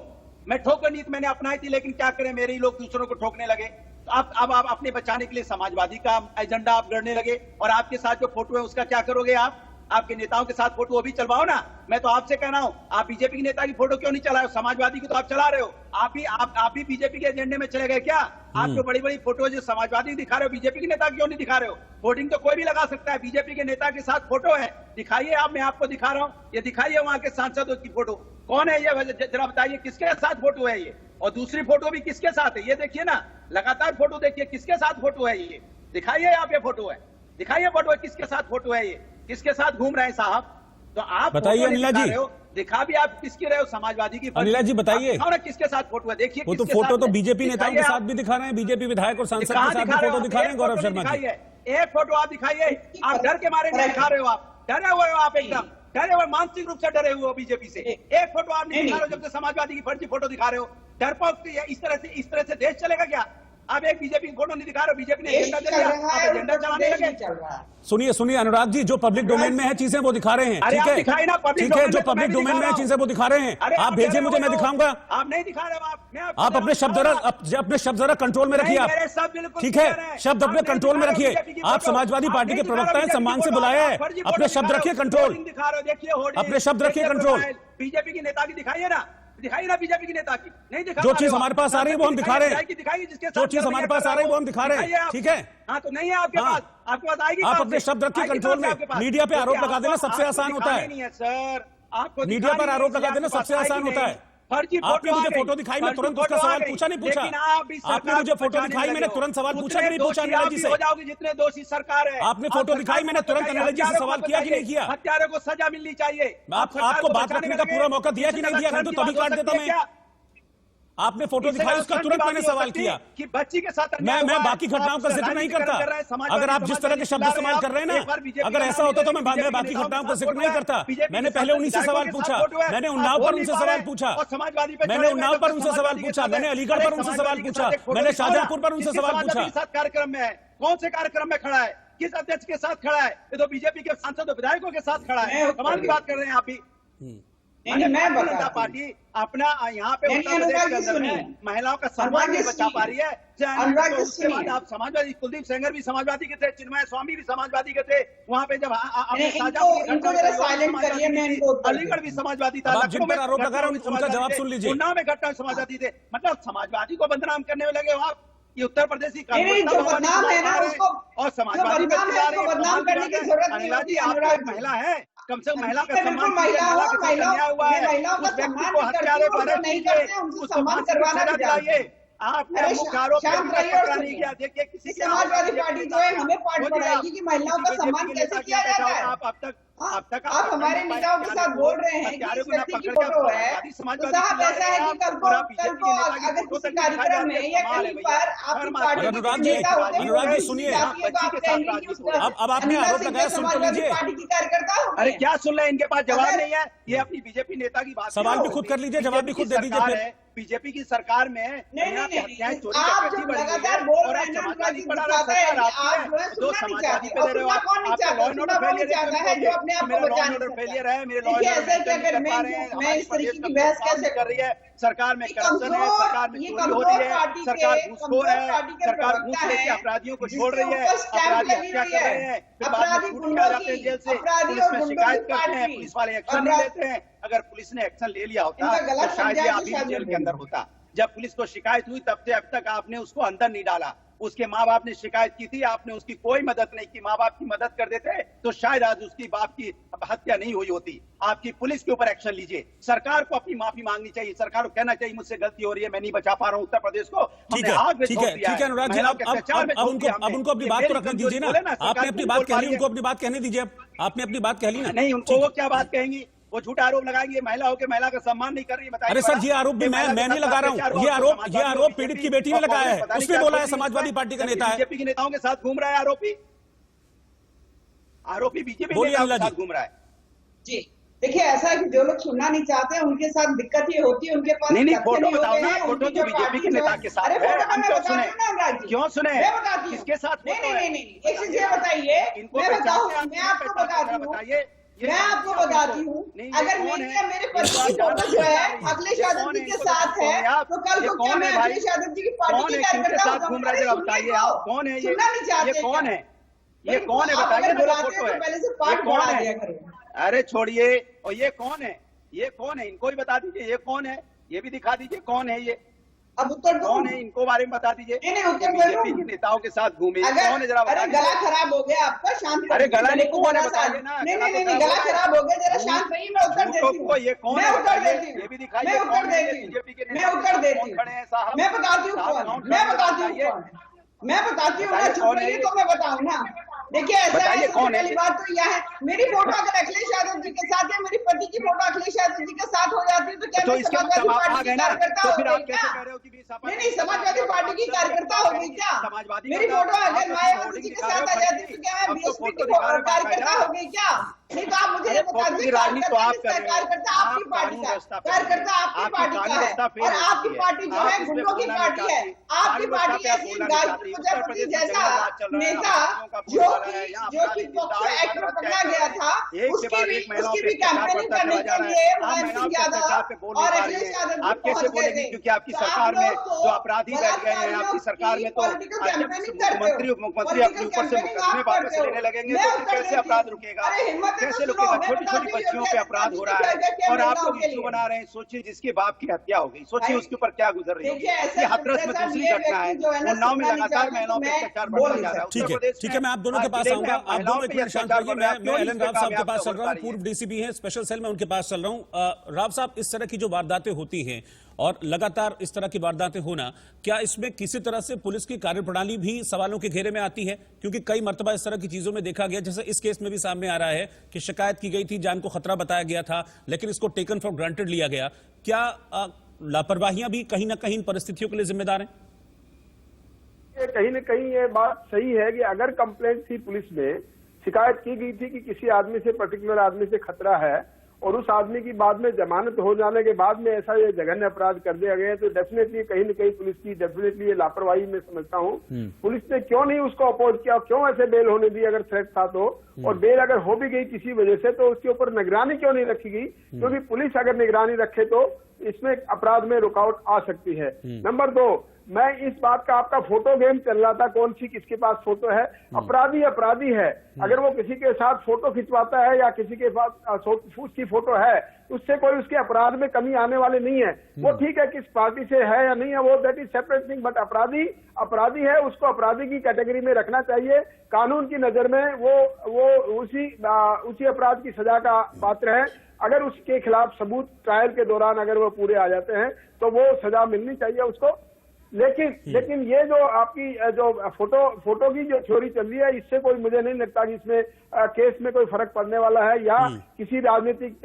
मैं ठोकर नीति मैंने अपनाई थी, लेकिन क्या करें मेरे ही लोग दूसरों को ठोकने लगे। तो अब आप अपने बचाने के लिए समाजवादी का एजेंडा आप गढ़ने लगे। और आपके साथ जो फोटो है उसका क्या करोगे आप? आपके नेताओं के साथ फोटो अभी चलवाओ ना। मैं तो आपसे कह रहा हूं, आप बीजेपी के नेता की फोटो क्यों नहीं चला रहे हो? समाजवादी की तो आप चला रहे हो। आप भी बीजेपी के एजेंडे में चले गए क्या? आप जो बड़ी बड़ी फोटो जो समाजवादी दिखा रहे हो, बीजेपी के नेता क्यों नहीं दिखा रहे हो? होर्डिंग तो कोई भी लगा सकता है, बीजेपी के नेता के साथ फोटो है, दिखाइए। आप, मैं आपको दिखा रहा हूं, ये दिखाइए वहां के सांसदों की फोटो। कौन है ये, जरा बताइए किसके साथ फोटो है ये? और दूसरी फोटो भी किसके साथ है ये देखिए ना, लगातार फोटो देखिए, किसके साथ फोटो है ये? दिखाइए, आप ये फोटो है, दिखाइए फोटो है, किसके साथ फोटो है ये? किसके साथ घूम रहे हैं साहब? तो आप बताइए अनिला जी, दिखा भी आप किसकी रहे हो? समाजवादी की। अनिला जी बताइए, किसके साथ फोटो है? देखिए वो तो फोटो तो बीजेपी नेताओं के साथ भी दिखा रहे हैं, बीजेपी विधायक और सांसद के साथ भी फोटो दिखा रहे हैं गौरव शर्मा जी। एक फोटो आप दिखाइए, आप डर के मारे नहीं दिखा रहे हो, आप डरे हुए हो, आप एकदम डरे हुए, मानसिक रूप से डरे हुए हो बीजेपी से। एक फोटो आप नहीं दिखा रहे हो, जब से समाजवादी की फर्जी फोटो दिखा रहे हो। डरपोक इस तरह से देश चलेगा क्या? आप एक बीजेपी की फोटो नहीं दिखा रहे हो, बीजेपी ने एजेंडा दे दिया, आप एजेंडा चलाने लगे। सुनिए अनुराग जी, जो पब्लिक डोमेन में है चीजें वो दिखा रहे हैं, ठीक है, ठीक है, जो पब्लिक डोमेन में है चीजें वो दिखा रहे हैं। आप भेजिए मुझे, मैं दिखाऊंगा। आप नहीं दिखा रहे हो, आप अपने शब्द जरा कंट्रोल में रखिए आप, ठीक है, शब्द अपने कंट्रोल में रखिए। आप समाजवादी पार्टी के प्रवक्ता हैं, सम्मान से बुलाया है, अपने शब्द रखिए कंट्रोल, अपने शब्द रखिए कंट्रोल। बीजेपी की नेता की दिखाइए ना, दिखाइए ना बीजेपी की नेता की, नहीं दिखा। जो चीज हमारे पास आ रही है वो हम दिखा रहे हैं, दिखाइए जिसके जो चीज हमारे पास आ रही है वो हम दिखा रहे हैं, ठीक है। हाँ तो नहीं है आपके पास, आपके पास आएगी। आप अपने शब्द रखिए कंट्रोल में। मीडिया पे आरोप लगा देना सबसे आसान होता है, नहीं है सर, आपको मीडिया पर आरोप लगा देना सबसे आसान होता है। आपने मुझे फोटो दिखाई, मैं तुरंत उसका सवाल पूछा नहीं पूछा? आपने मुझे फोटो दिखाई, मैंने तुरंत सवाल पूछा कि नहीं पूछा अनिला जी से? हो जाओगे जितने दोषी सरकार है। आपने फोटो दिखाई, मैंने तुरंत अनिला जी से सवाल किया कि नहीं किया? हत्यारों को सजा मिलनी चाहिए। आपको बात रखने का पूरा मौका दिया कि नहीं दिया? नहीं तो तभी काट देता मैं। आपने फोटो दिखाई, उसका तुरंत मैंने सवाल किया कि बच्ची के साथ मैं बाकी घटनाओं का जिक्र नहीं करता। अगर आप जिस तरह के शब्द इस्तेमाल कर रहे हैं ना, अगर ऐसा होता तो मैं बाकी घटनाओं का जिक्र नहीं करता। मैंने पहले उन्हीं से सवाल पूछा, मैंने उन्नाव पर उनसे सवाल पूछा, मैंने उन्नाव पर उनसे सवाल पूछा, मैंने अलीगढ़ पर उनसे सवाल पूछा, मैंने शाहजहांपुर पर उनसे सवाल पूछा। कार्यक्रम में है, कौन से कार्यक्रम में खड़ा है, किस अध्यक्ष के साथ खड़ा है? ये तो बीजेपी के सांसद विधायकों के साथ खड़ा है। कमाल की बात कर रहे हैं आप भी। मैं जनता पार्टी अपना यहाँ पे महिलाओं का सम्मान नहीं बचा पा रही है। उसके बाद आप समाजवादी, कुलदीप सेंगर भी समाजवादी के थे, चिन्मय स्वामी भी समाजवादी के थे। वहाँ पे जब अलीगढ़ भी समाजवादी था, जिन पर आरोप लगा रहे हैं उनका जवाब सुन लीजिए। उन्नाव में घटना समाजवादी थे। मतलब समाजवादी को बदनाम करने में लगे हो आप। ये उत्तर प्रदेश की बदनाम है ना उसको, और समाजवादी बदनाम करने की जरूरत नहीं होती। आप महिला है, कम से कम महिला का सम्मान महिलाओं का सम्मान नहीं करते, उनसे सम्मान करवाना चाहिए। आपने मुख्य आरोप नहीं किया। देखिए किसी समाजवादी पार्टी जो है हमें पाठ पढ़ाएगी कि महिलाओं का सम्मान कैसे किया जाता है। आप हमारे नेताओं के साथ बोल रहे हैं कि इस व्यक्ति की फोटो है, तो साहब ऐसा है कि कल को अगर किसी कार्यक्रम में या कहीं पर आपकी पार्टी के नेता होते हैं, अनुराग जी सुनिए, अब आपने आरोप लगाया, सुन तो लीजिए। पार्टी की कार्यकर्ता। अरे क्या सुन रहे हैं, इनके पास जवाब नहीं है। ये अपनी बीजेपी नेता की बात, सवाल भी खुद कर लीजिए, जवाब भी खुद दे दीजिए। बीजेपी की सरकार में नहीं, आप जो लगातार बोल रहे हैं समाजवादी पे दे रहे हो, कौन नहीं चाहता है जो अपने आप को बचाने फेलियर है। मेरे लॉ मैं इस तरीके की बहस कैसे कर रही है? सरकार में करप्शन है, सरकार में चोरी हो रही है, सरकार घूसखोर है, सरकार घूस लेके अपराधियों को छोड़ रही है, अपराधी हत्या कर रहे हैं, फिर बाद में छूट आ जाते हैं जेल से, पुलिस में शिकायत करते हैं, पुलिस वाले एक्शन नहीं लेते हैं। अगर पुलिस ने एक्शन ले लिया होता तो शायद ये अभी जेल के अंदर होता। जब पुलिस को शिकायत हुई तब से अब तक आपने उसको अंदर नहीं डाला। उसके माँ बाप ने शिकायत की थी, आपने उसकी कोई मदद नहीं की। माँ बाप की मदद कर देते तो शायद आज उसकी बाप की हत्या नहीं हुई होती। आपकी पुलिस के ऊपर एक्शन लीजिए। सरकार को अपनी माफी मांगनी चाहिए। सरकार को कहना चाहिए मुझसे गलती हो रही है, मैं नहीं बचा पा रहा हूँ उत्तर प्रदेश को। ठीक है अनुराग जी, अब उनको अपनी बात तो रखने दीजिए ना। आपने अपनी बात कह ली, उनको अपनी बात कहने दीजिए। आपने अपनी बात कह ली ना। नहीं, उनको वो क्या बात कहेंगी? वो झूठा आरोप लगाएंगे, महिला होकर महिला का सम्मान नहीं कर रही। बताइए। अरे सर, ये आरोप भी मैं नहीं लगा रहा हूँ। ये आरोप पीड़ित की बेटी ने लगाया है। उसने बोला है समाजवादी पार्टी का नेता है। बीजेपी के नेताओं के साथ घूम रहा है आरोपी बीजेपी के नेताओं के साथ घूम रहा है। जी देखिए, ऐसा है कि जो लोग सुनना नहीं चाहते उनके साथ दिक्कत ये होती है, उनके पास नहीं फोटो बताओ ना। फोटो तो बीजेपी के नेता के साथ है। हम क्यों सुने? क्यों सुने? किसके साथ? नहीं, एक चीज ये बताइए, मैं आपको बताती हूँ, मैं आपको बताती हूँ, अगर मेरे पति की फोटो जो है अखिलेश यादव जी के साथ है, तो कल को क्या मैं अखिलेश यादव जी की पार्टी के कार्यकर्ता घूम रहे हैं? बताइए आप कौन है ये? सुनना नहीं चाहते? ये कौन है? ये कौन है? बताइए। फोटो है, पहले से पार्ट कौन है? अरे छोड़िए। और ये कौन है? ये कौन है? इनको ही बता दीजिए ये कौन है। ये भी दिखा दीजिए कौन है ये। अब उत्तर कौन है? इनको बारे में बता दीजिए। नहीं, उत्तर बीजेपी के नेताओं के साथ घूमे कौन है? जरा अरे गला खराब हो गया आपका, शांत। अरे गला नहीं, कौन है बताइए ना। नहीं, गला खराब हो गया, जरा शांत रहिए। मैं उत्तर देती हूँ। ये कौन है? मैं उत्तर देती हूँ। ये भी दिखाइए। मैं उत्तर देती हूँ। मैं उत्तर देती हूँ। मैं बताती हूँ कौन। मैं बताती हूँ कौन। मैं बताती हूँ ना। चुप रहिए तो मैं बताऊँ ना। देखिए, ऐसा है, पहली बात तो यह है, मेरी फोटो अगर अखिलेश यादव जी के साथ है, मेरी पति की फोटो अखिलेश यादव जी के साथ हो जाती है, तो क्या मैं समाजवादी पार्टी की कार्यकर्ता हो गई क्या? नहीं, समाजवादी पार्टी की कार्यकर्ता हो गई क्या? मेरी फोटो अगर माया जी के साथ आ जाती है तो क्या मैं बीएसपी की कार्यकर्ता हो गई क्या? नहीं तो आप मुझे बता दीजिए, कार्यकर्ता आपकी पार्टी का, कार्यकर्ता आपकी पार्टी का है, और आपकी पार्टी जो है गुंडों की पार्टी है। आपकी पार्टी ऐसी गायत्री प्रजापति जैसा नेता जो कि पॉक्सो एक्ट में पकड़ा गया था, उसकी भी कैंपेनिंग करने के लिए मुलायम सिंह यादव और अखिलेश यादव आप कैसे बोलेंगे? क्योंकि आपकी सरकार में जो अपराधी बैठ गए हैं, आपकी सरकार में तो मुख्यमंत्री उपमुख्यमंत्री अपने ऊपर से मुकदमे वापस लेने लगेंगे, तो कैसे अपराध रुकेगा? कैसे रुकेगा? छोटी छोटी बच्चियों पे अपराध हो रहा है और आप लोग इश्यू बना रहे हैं। सोचिए जिसके बाप की हत्या हो गई, सोचिए उसके ऊपर क्या गुजर रही है। ये हाथरस में दूसरी घटना है। उन्नाव में लगातार महिलाओं पर अत्याचार बढ़ता जा रहा है। ठीक है, मैं आप दोनों के पास आऊंगा। आप दोनों एक मिनट शांत रहिए। मैं एलन राव साहब के पास चल रहा हूँ, पूर्व डीसीपी हैं स्पेशल सेल में, उनके पास चल रहा हूँ। राव साहब, इस तरह की जो वारदातें होती हैं और लगातार इस तरह की वारदातें होना, क्या इसमें किसी तरह से पुलिस की कार्यप्रणाली भी सवालों के घेरे में आती है? क्योंकि कई मर्तबा इस तरह की चीजों में देखा गया, जैसे इस केस में भी सामने आ रहा है कि शिकायत की गई थी, जान को खतरा बताया गया था, लेकिन इसको टेकन फॉर ग्रांटेड लिया गया। क्या लापरवाहियां भी कहीं ना कहीं इन परिस्थितियों के लिए जिम्मेदार हैं? कहीं न कहीं ये बात सही है कि अगर कंप्लेंट थी, पुलिस में शिकायत की गई थी कि किसी आदमी से, पर्टिकुलर आदमी से खतरा है, और उस आदमी की बाद में जमानत हो जाने के बाद में ऐसा ये जघन्य अपराध कर दिया गया, तो डेफिनेटली कहीं न कहीं पुलिस की डेफिनेटली ये लापरवाही मैं समझता हूँ। पुलिस ने क्यों नहीं उसको अपोज किया, क्यों ऐसे बेल होने दी अगर थ्रेट था तो, और बेल अगर हो भी गई किसी वजह से तो उसके ऊपर निगरानी क्यों नहीं रखी गई? क्योंकि पुलिस अगर निगरानी रखे तो इसमें अपराध में रुकावट आ सकती है। नंबर 2, मैं इस बात का, आपका फोटो गेम चल रहा था, कौन सी किसके पास फोटो है। अपराधी अपराधी है, अगर वो किसी के साथ फोटो खिंचवाता है या किसी के पास उसकी फोटो है, उससे कोई उसके अपराध में कमी आने वाली नहीं है। वो ठीक है किस पार्टी से है या नहीं है, वो that is separate thing, but अपराधी अपराधी है, उसको अपराधी की कैटेगरी में रखना चाहिए। कानून की नजर में वो उसी अपराध की सजा का पात्र है। अगर उसके खिलाफ सबूत ट्रायल के दौरान अगर वो पूरे आ जाते हैं तो वो सजा मिलनी चाहिए उसको। लेकिन ये जो आपकी जो फोटो की जो थ्योरी चल रही है, इससे कोई, मुझे नहीं लगता कि इसमें केस में कोई फर्क पड़ने वाला है, या किसी राजनीतिक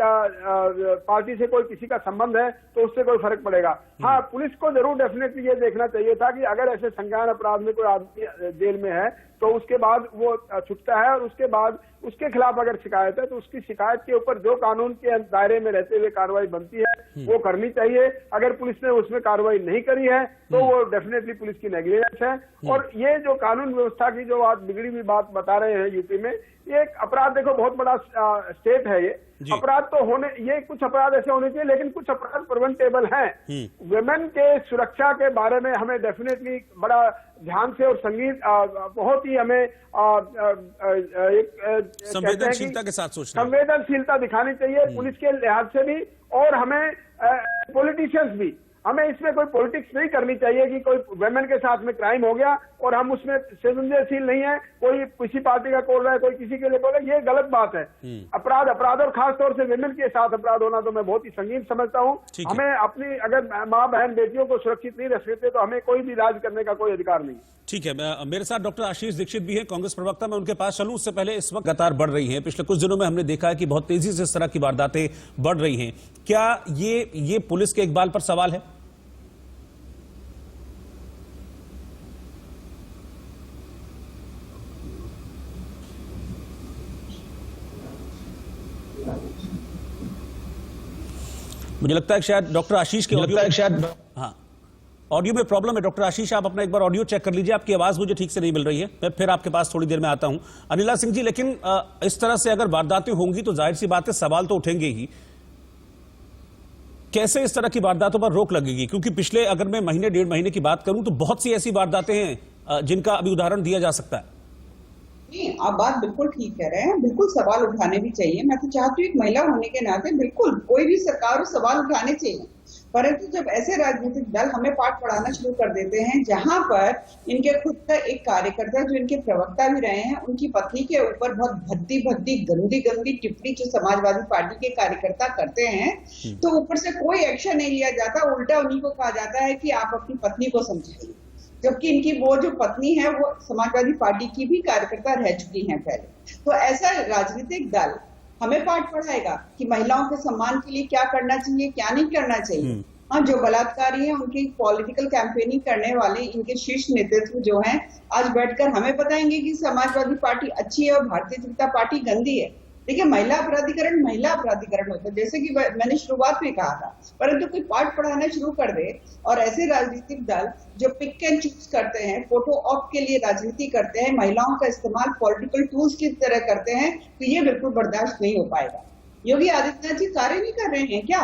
पार्टी से कोई किसी का संबंध है तो उससे कोई फर्क पड़ेगा। हाँ, पुलिस को जरूर डेफिनेटली ये देखना चाहिए था कि अगर ऐसे संज्ञान अपराध में कोई आदमी जेल में है तो उसके बाद वो छूटता है, और उसके बाद उसके खिलाफ अगर शिकायत है तो उसकी शिकायत के ऊपर जो कानून के दायरे में रहते हुए कार्रवाई बनती है वो करनी चाहिए। अगर पुलिस ने उसमें कार्रवाई नहीं करी है तो वो डेफिनेटली पुलिस की नेग्लिजेंस है। और ये जो कानून व्यवस्था की जो बात, बिगड़ी हुई बात बता रहे हैं यूपी में, ये एक अपराध, देखो बहुत बड़ा स्टेट है ये, अपराध तो होने, ये कुछ अपराध ऐसे होने चाहिए, लेकिन कुछ अपराध प्रिवेंटेबल हैं। वुमेन के सुरक्षा के बारे में हमें डेफिनेटली बड़ा ध्यान से और संगीत बहुत ही हमें संवेदनशीलता के साथ सोचना, संवेदनशीलता दिखानी चाहिए पुलिस के लिहाज से भी, और हमें पॉलिटिशियंस भी हमें इसमें कोई पॉलिटिक्स नहीं करनी चाहिए कि कोई वेमेन के साथ में क्राइम हो गया और हम उसमें संवेदनशील नहीं है, कोई किसी पार्टी का बोल रहा है, कोई किसी के लिए बोल रहा है, ये गलत बात है। अपराध और खासतौर से वेमेन के साथ अपराध होना तो मैं बहुत ही संगीन समझता हूँ। हमें अपनी अगर माँ बहन बेटियों को सुरक्षित नहीं रख सकते तो हमें कोई भी राज करने का कोई अधिकार नहीं। ठीक है, मेरे साथ डॉक्टर आशीष दीक्षित भी हैं, कांग्रेस प्रवक्ता। मैं उनके पास चलूं उससे पहले इस वक्त लगातार बढ़ रही हैं, पिछले कुछ दिनों में हमने देखा है कि बहुत तेजी से इस तरह की वारदातें बढ़ रही हैं। क्या ये पुलिस के इकबाल पर सवाल है? मुझे लगता है शायद डॉक्टर आशीष के ऑडियो में प्रॉब्लम है। डॉक्टर आशीष, आप अपना एक बार ऑडियो चेक कर लीजिए, आपकी आवाज मुझे ठीक से नहीं मिल रही है। मैं फिर आपके पास थोड़ी देर में आता हूं। अनिला सिंह जी, लेकिन इस तरह से अगर वारदातें होंगी तो जाहिर सी बात है सवाल तो उठेंगे ही। कैसे इस तरह की वारदातों पर रोक लगेगी? क्योंकि पिछले अगर मैं महीने डेढ़ महीने की बात करूं तो बहुत सी ऐसी वारदातें हैं जिनका अभी उदाहरण दिया जा सकता है। नहीं, आप बात बिल्कुल ठीक कह रहे हैं, बिल्कुल सवाल उठाने भी चाहिए। मैं तो चाहती हूँ एक महिला होने के नाते बिल्कुल कोई भी सरकार को सवाल उठाने चाहिए, परंतु जब ऐसे राजनीतिक दल हमें पाठ पढ़ाना शुरू कर देते हैं जहां पर इनके खुद का एक कार्यकर्ता जो इनके प्रवक्ता भी रहे हैं, उनकी पत्नी के ऊपर बहुत भद्दी गंदी टिप्पणी जो समाजवादी पार्टी के कार्यकर्ता करते हैं, तो ऊपर से कोई एक्शन नहीं लिया जाता, उल्टा उन्हीं को कहा जाता है कि आप अपनी पत्नी को समझाइए, जबकि इनकी वो जो पत्नी है वो समाजवादी पार्टी की भी कार्यकर्ता रह चुकी हैं पहले। तो ऐसा राजनीतिक दल हमें पाठ पढ़ाएगा कि महिलाओं के सम्मान के लिए क्या करना चाहिए, क्या नहीं करना चाहिए। हाँ, जो बलात्कारी हैं उनकी पॉलिटिकल कैंपेनिंग करने वाले इनके शीर्ष नेतृत्व जो हैं आज बैठकर हमें बताएंगे कि समाजवादी पार्टी अच्छी है और भारतीय जनता पार्टी गंदी है। देखिए, महिला अपराधीकरण होता है, जैसे कि मैंने शुरुआत में कहा था, परंतु कोई पाठ पढ़ाना शुरू कर दे और ऐसे राजनीतिक दल जो पिक एंड चूज करते हैं, फोटो ऑप के लिए राजनीति करते हैं, महिलाओं का इस्तेमाल पॉलिटिकल टूल्स की तरह करते हैं, तो ये बिल्कुल बर्दाश्त नहीं हो पाएगा। योगी आदित्यनाथ जी कार्य नहीं कर रहे हैं क्या?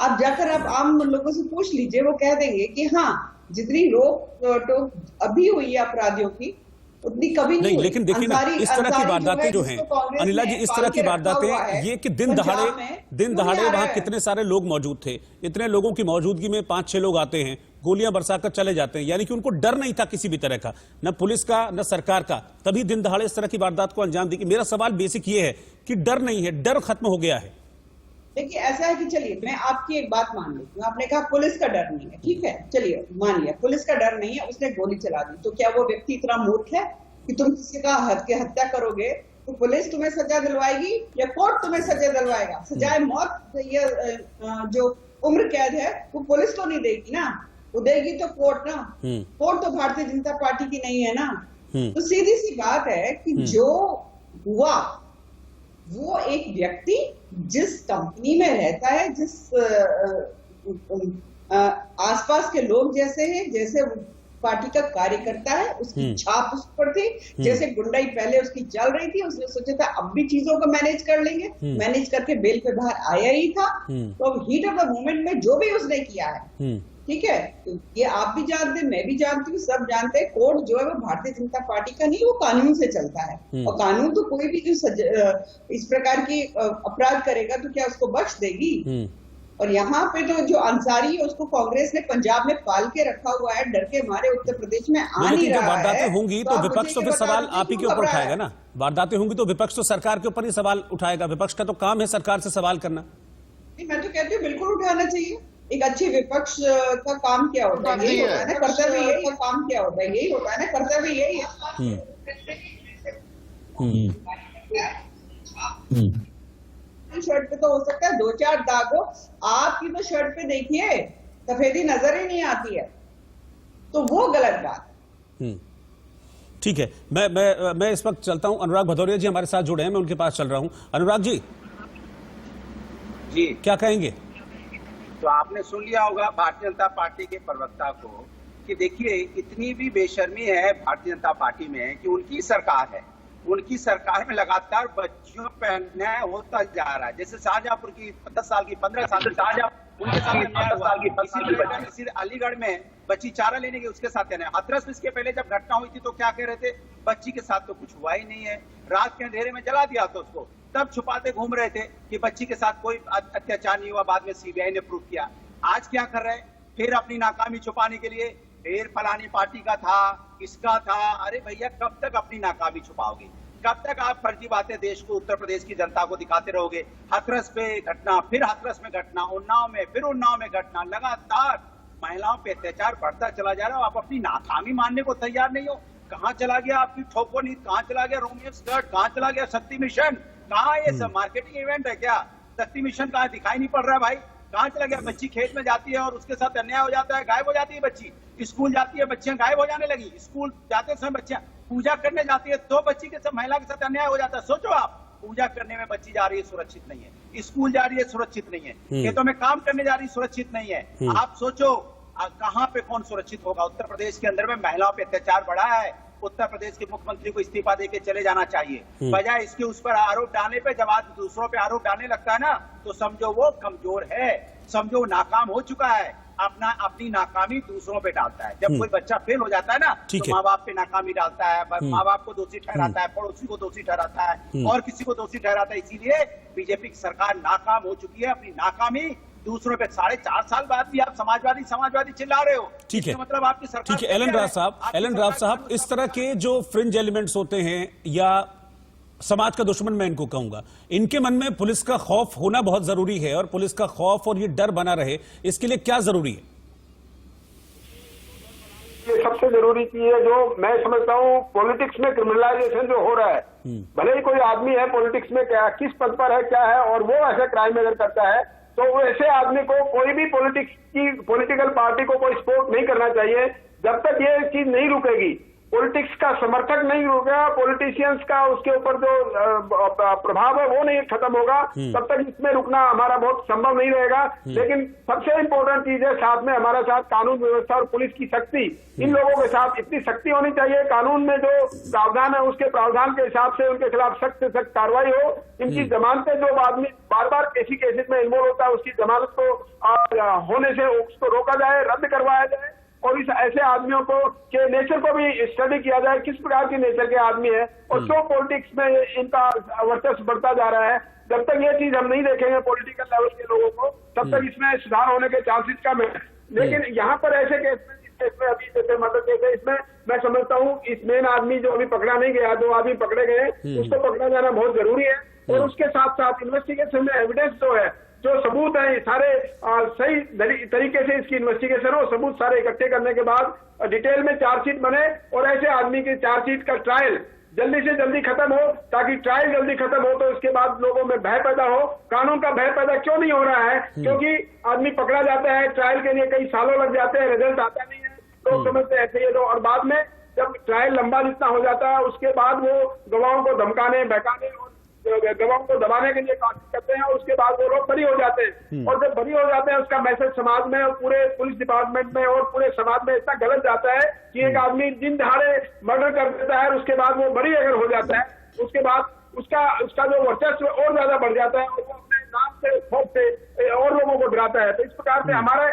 आप जाकर आप आम लोगों से पूछ लीजिए, वो कह देंगे कि हाँ, जितनी रोक टोक अभी हुई है अपराधियों की उतनी कभी नहीं। लेकिन देखिए ना, इस तरह की वारदातें जो हैं अनिला जी, इस तरह की वारदातें, ये कि दिन दहाड़े वहां कितने सारे लोग मौजूद थे, इतने लोगों की मौजूदगी में 5-6 लोग आते हैं, गोलियां बरसाकर चले जाते हैं, यानी कि उनको डर नहीं था किसी भी तरह का, न पुलिस का न सरकार का, तभी दिन दहाड़े इस तरह की वारदात को अंजाम दी। मेरा सवाल बेसिक ये है कि डर नहीं है, डर खत्म हो गया है। देखिए, ऐसा है कि चलिए मैं आपकी एक बात मान लेती हूँ, आपने कहा पुलिस का डर नहीं है, ठीक है, चलिए मान लिया पुलिस का डर नहीं है, उसने गोली चला दी, तो क्या वो व्यक्ति इतना मूर्ख है कि तुम किसी का हत्या करोगे तो पुलिस तुम्हें सजा दिलवाएगी या कोर्ट तुम्हें सजा दिलवाएगा? सजाए मौत या जो उम्र कैद है वो पुलिस तो नहीं देगी ना, वो देगी तो कोर्ट ना। कोर्ट तो भारतीय जनता पार्टी की नहीं है ना। तो सीधी सी बात है कि जो हुआ वो एक व्यक्ति जिस कंपनी में रहता है, जिस आसपास के लोग जैसे हैं, जैसे पार्टी का कार्यकर्ता है, उसकी छाप उस पर थी, जैसे गुंडाई पहले उसकी चल रही थी, उसने सोचा था अब भी चीजों को मैनेज कर लेंगे, मैनेज करके बेल पे बाहर आया ही था। तो हीट ऑफ द मोमेंट में जो भी उसने किया है, ठीक है, तो ये आप भी जानते हैं, मैं भी जानती हूँ, सब जानते हैं, कोर्ट जो है वो भारतीय जनता पार्टी का नहीं, वो कानून से चलता है, और कानून तो कोई भी जो इस प्रकार की अपराध करेगा तो क्या उसको बख्श देगी? और यहाँ पे तो जो अंसारी है उसको कांग्रेस ने पंजाब में पाल के रखा हुआ है, डर के मारे उत्तर प्रदेश में आ नहीं रहा है। वारदातें होंगी तो विपक्ष तो फिर सवाल आप ही के ऊपर उठाएगा ना, वारदातें होंगी तो विपक्ष तो सरकार के ऊपर ही सवाल उठाएगा, विपक्ष का तो काम है सरकार से सवाल करना। मैं तो कहती हूँ बिल्कुल उठाना चाहिए। एक अच्छे विपक्ष का काम क्या होता है? यही होता है ना, कर्तव्य यही का काम क्या होता है? यही होता है ना, कर्तव्य यही है। शर्ट पे तो हो सकता है 2-4 दाग हो, आपकी तो शर्ट पे देखिए सफेदी नजर ही नहीं आती है, तो वो गलत बात। ठीक है, मैं इस वक्त चलता हूं। अनुराग भदौरिया जी हमारे साथ जुड़े हैं, मैं उनके पास चल रहा हूं। अनुराग जी क्या कहेंगे? तो आपने सुन लिया होगा भारतीय जनता पार्टी के प्रवक्ता को कि देखिए इतनी भी बेशर्मी है भारतीय जनता पार्टी में कि उनकी सरकार है, उनकी सरकार में लगातार बच्चियों पर अन्याय होता जा रहा है। जैसे शाहजहांपुर की 10 साल की 15 साल की उनके साथ अन्याय, अलीगढ़ में बच्ची चारा लेने की उसके साथ अन्याय, हाथरस में इसके पहले जब घटना हुई थी तो क्या कह रहे थे, बच्ची के साथ तो कुछ हुआ ही नहीं है, रात के अंधेरे में जला दिया था उसको, तब छुपाते घूम रहे थे कि बच्ची के साथ कोई अत्याचार नहीं हुआ, बाद में सीबीआई ने प्रूव किया। आज क्या कर रहे हैं, फिर अपनी नाकामी छुपाने के लिए फिर फलानी पार्टी का था, इसका था। अरे भैया कब तक अपनी नाकामी छुपाओगे? कब तक आप फर्जी बातें देश को, उत्तर प्रदेश की जनता को दिखाते रहोगे? हाथरस पे घटना, फिर हाथरस में घटना, उन्नाव में, फिर उन्नाव में घटना, लगातार महिलाओं पे अत्याचार बढ़ता चला जा रहा है। आप अपनी नाकामी मानने को तैयार नहीं हो। कहाँ चला गया आपकी ठोको नीति? कहाँ चला गया रोमियो स्कर्ट? कहाँ चला गया शक्ति मिशन? कहाँ ये सब मार्केटिंग इवेंट है क्या? शक्ति मिशन कहाँ दिखाई नहीं पड़ रहा है भाई? कहाँ चला गया? बच्ची खेत में जाती है और उसके साथ अन्याय हो जाता है, गायब हो जाती है बच्ची। स्कूल जाती है, बच्चियां गायब हो जाने लगी। स्कूल जाते समय बच्चियां पूजा करने जाती है तो बच्ची के साथ, महिला के साथ अन्याय हो जाता है। सोचो आप, पूजा करने में बच्ची जा रही है, सुरक्षित नहीं है। स्कूल जा रही है, सुरक्षित नहीं है। खेतों में काम करने जा रही है, सुरक्षित नहीं है। आप सोचो कहाँ पे कौन सुरक्षित होगा? उत्तर प्रदेश के अंदर में महिलाओं पे अत्याचार बढ़ा है। उत्तर प्रदेश के मुख्यमंत्री को इस्तीफा देके चले जाना चाहिए। बजाय इसके उस पर आरोप डालने पे, जब आज दूसरों पे आरोप डालने लगता है ना, तो समझो वो कमजोर है, समझो वो नाकाम हो चुका है। अपनी नाकामी दूसरों पे डालता है। जब कोई बच्चा फेल हो जाता है ना, तो माँ बाप पे नाकामी डालता है, माँ बाप को दोषी ठहराता है, पड़ोसी को दोषी ठहराता है, और किसी को दोषी ठहराता है। इसीलिए बीजेपी की सरकार नाकाम हो चुकी है। अपनी नाकामी दूसरों पे 4.5 साल बाद भी आप समाजवादी चिल्ला रहे हो। ठीक है, मतलब आपकी सरकार। ठीक है एलन राव साहब, इस तरह के जो फ्रिंज एलिमेंट्स होते हैं या समाज का दुश्मन मैं इनको कहूंगा, इनके मन में पुलिस का खौफ होना बहुत जरूरी है, और पुलिस का खौफ और ये डर बना रहे, इसके लिए क्या जरूरी है? ये सबसे जरूरी चीज है जो मैं समझता हूँ, पॉलिटिक्स में क्रिमिनलाइजेशन जो हो रहा है। भले ही कोई आदमी है पॉलिटिक्स में, क्या किस पद पर है, क्या है, और वो ऐसा क्राइम अगर करता है तो ऐसे आदमी को कोई भी पॉलिटिकल पार्टी को कोई सपोर्ट नहीं करना चाहिए। जब तक ये चीज नहीं रुकेगी, पॉलिटिक्स का समर्थक नहीं होगा, पॉलिटिशियंस का उसके ऊपर जो प्रभाव है वो नहीं खत्म होगा, तब तक इसमें रुकना हमारा बहुत संभव नहीं रहेगा। लेकिन सबसे इम्पोर्टेंट चीज है, साथ में हमारा साथ कानून व्यवस्था और पुलिस की सख्ती। इन लोगों के साथ इतनी सख्ती होनी चाहिए, कानून में जो प्रावधान है उसके प्रावधान के हिसाब से उनके खिलाफ सख्त से सख्त कार्रवाई हो। इनकी जमानतें, जो आदमी बार बार ऐसी केसेस में इन्वॉल्व होता है, उसकी जमानत को होने से उसको रोका जाए, रद्द करवाया जाए, और इस ऐसे आदमियों को के नेचर को भी स्टडी किया जाए, किस प्रकार के नेचर के आदमी है और क्यों पॉलिटिक्स में इनका वर्चस्व बढ़ता जा रहा है। जब तक ये चीज हम नहीं देखेंगे पॉलिटिकल लेवल के लोगों को, तब तक इसमें सुधार होने के चांसेस कम है। लेकिन यहाँ पर ऐसे केस में अभी जैसे मर्डर केस है, इसमें मैं समझता हूँ इस मेन आदमी जो अभी पकड़ा नहीं गया, 2 आदमी पकड़े गए, उसको पकड़ा जाना बहुत जरूरी है। और उसके साथ साथ इन्वेस्टिगेशन में एविडेंस जो है, जो सबूत है, सारे सही तरीके से इसकी इन्वेस्टिगेशन हो, सबूत सारे इकट्ठे करने के बाद डिटेल में चार्जशीट बने, और ऐसे आदमी की चार्जशीट का ट्रायल जल्दी से जल्दी खत्म हो, ताकि ट्रायल जल्दी खत्म हो तो इसके बाद लोगों में भय पैदा हो। कानून का भय पैदा क्यों नहीं हो रहा है? क्योंकि आदमी पकड़ा जाता है, ट्रायल के लिए कई सालों लग जाते हैं, रिजल्ट आता नहीं है, लोग समझते हैं ऐसे ही और बाद में जब ट्रायल लंबा जितना हो जाता है, उसके बाद वो गवाहों को धमकाने, बहकाने और गवाहों को दबाने के लिए कोशिश करते हैं, और उसके बाद वो लोग बरी हो जाते हैं। और जब बरी हो जाते हैं, उसका मैसेज समाज में और पूरे पुलिस डिपार्टमेंट में और पूरे समाज में इतना गलत जाता है कि एक आदमी दिन दहाड़े मर्डर कर देता है, उसके बाद वो बरी अगर हो जाता है, उसके बाद उसका जो वर्चस्व और ज्यादा बढ़ जाता है, और वो अपने नाम से, खौफ से और लोगों को डराता है। तो इस प्रकार से हमारे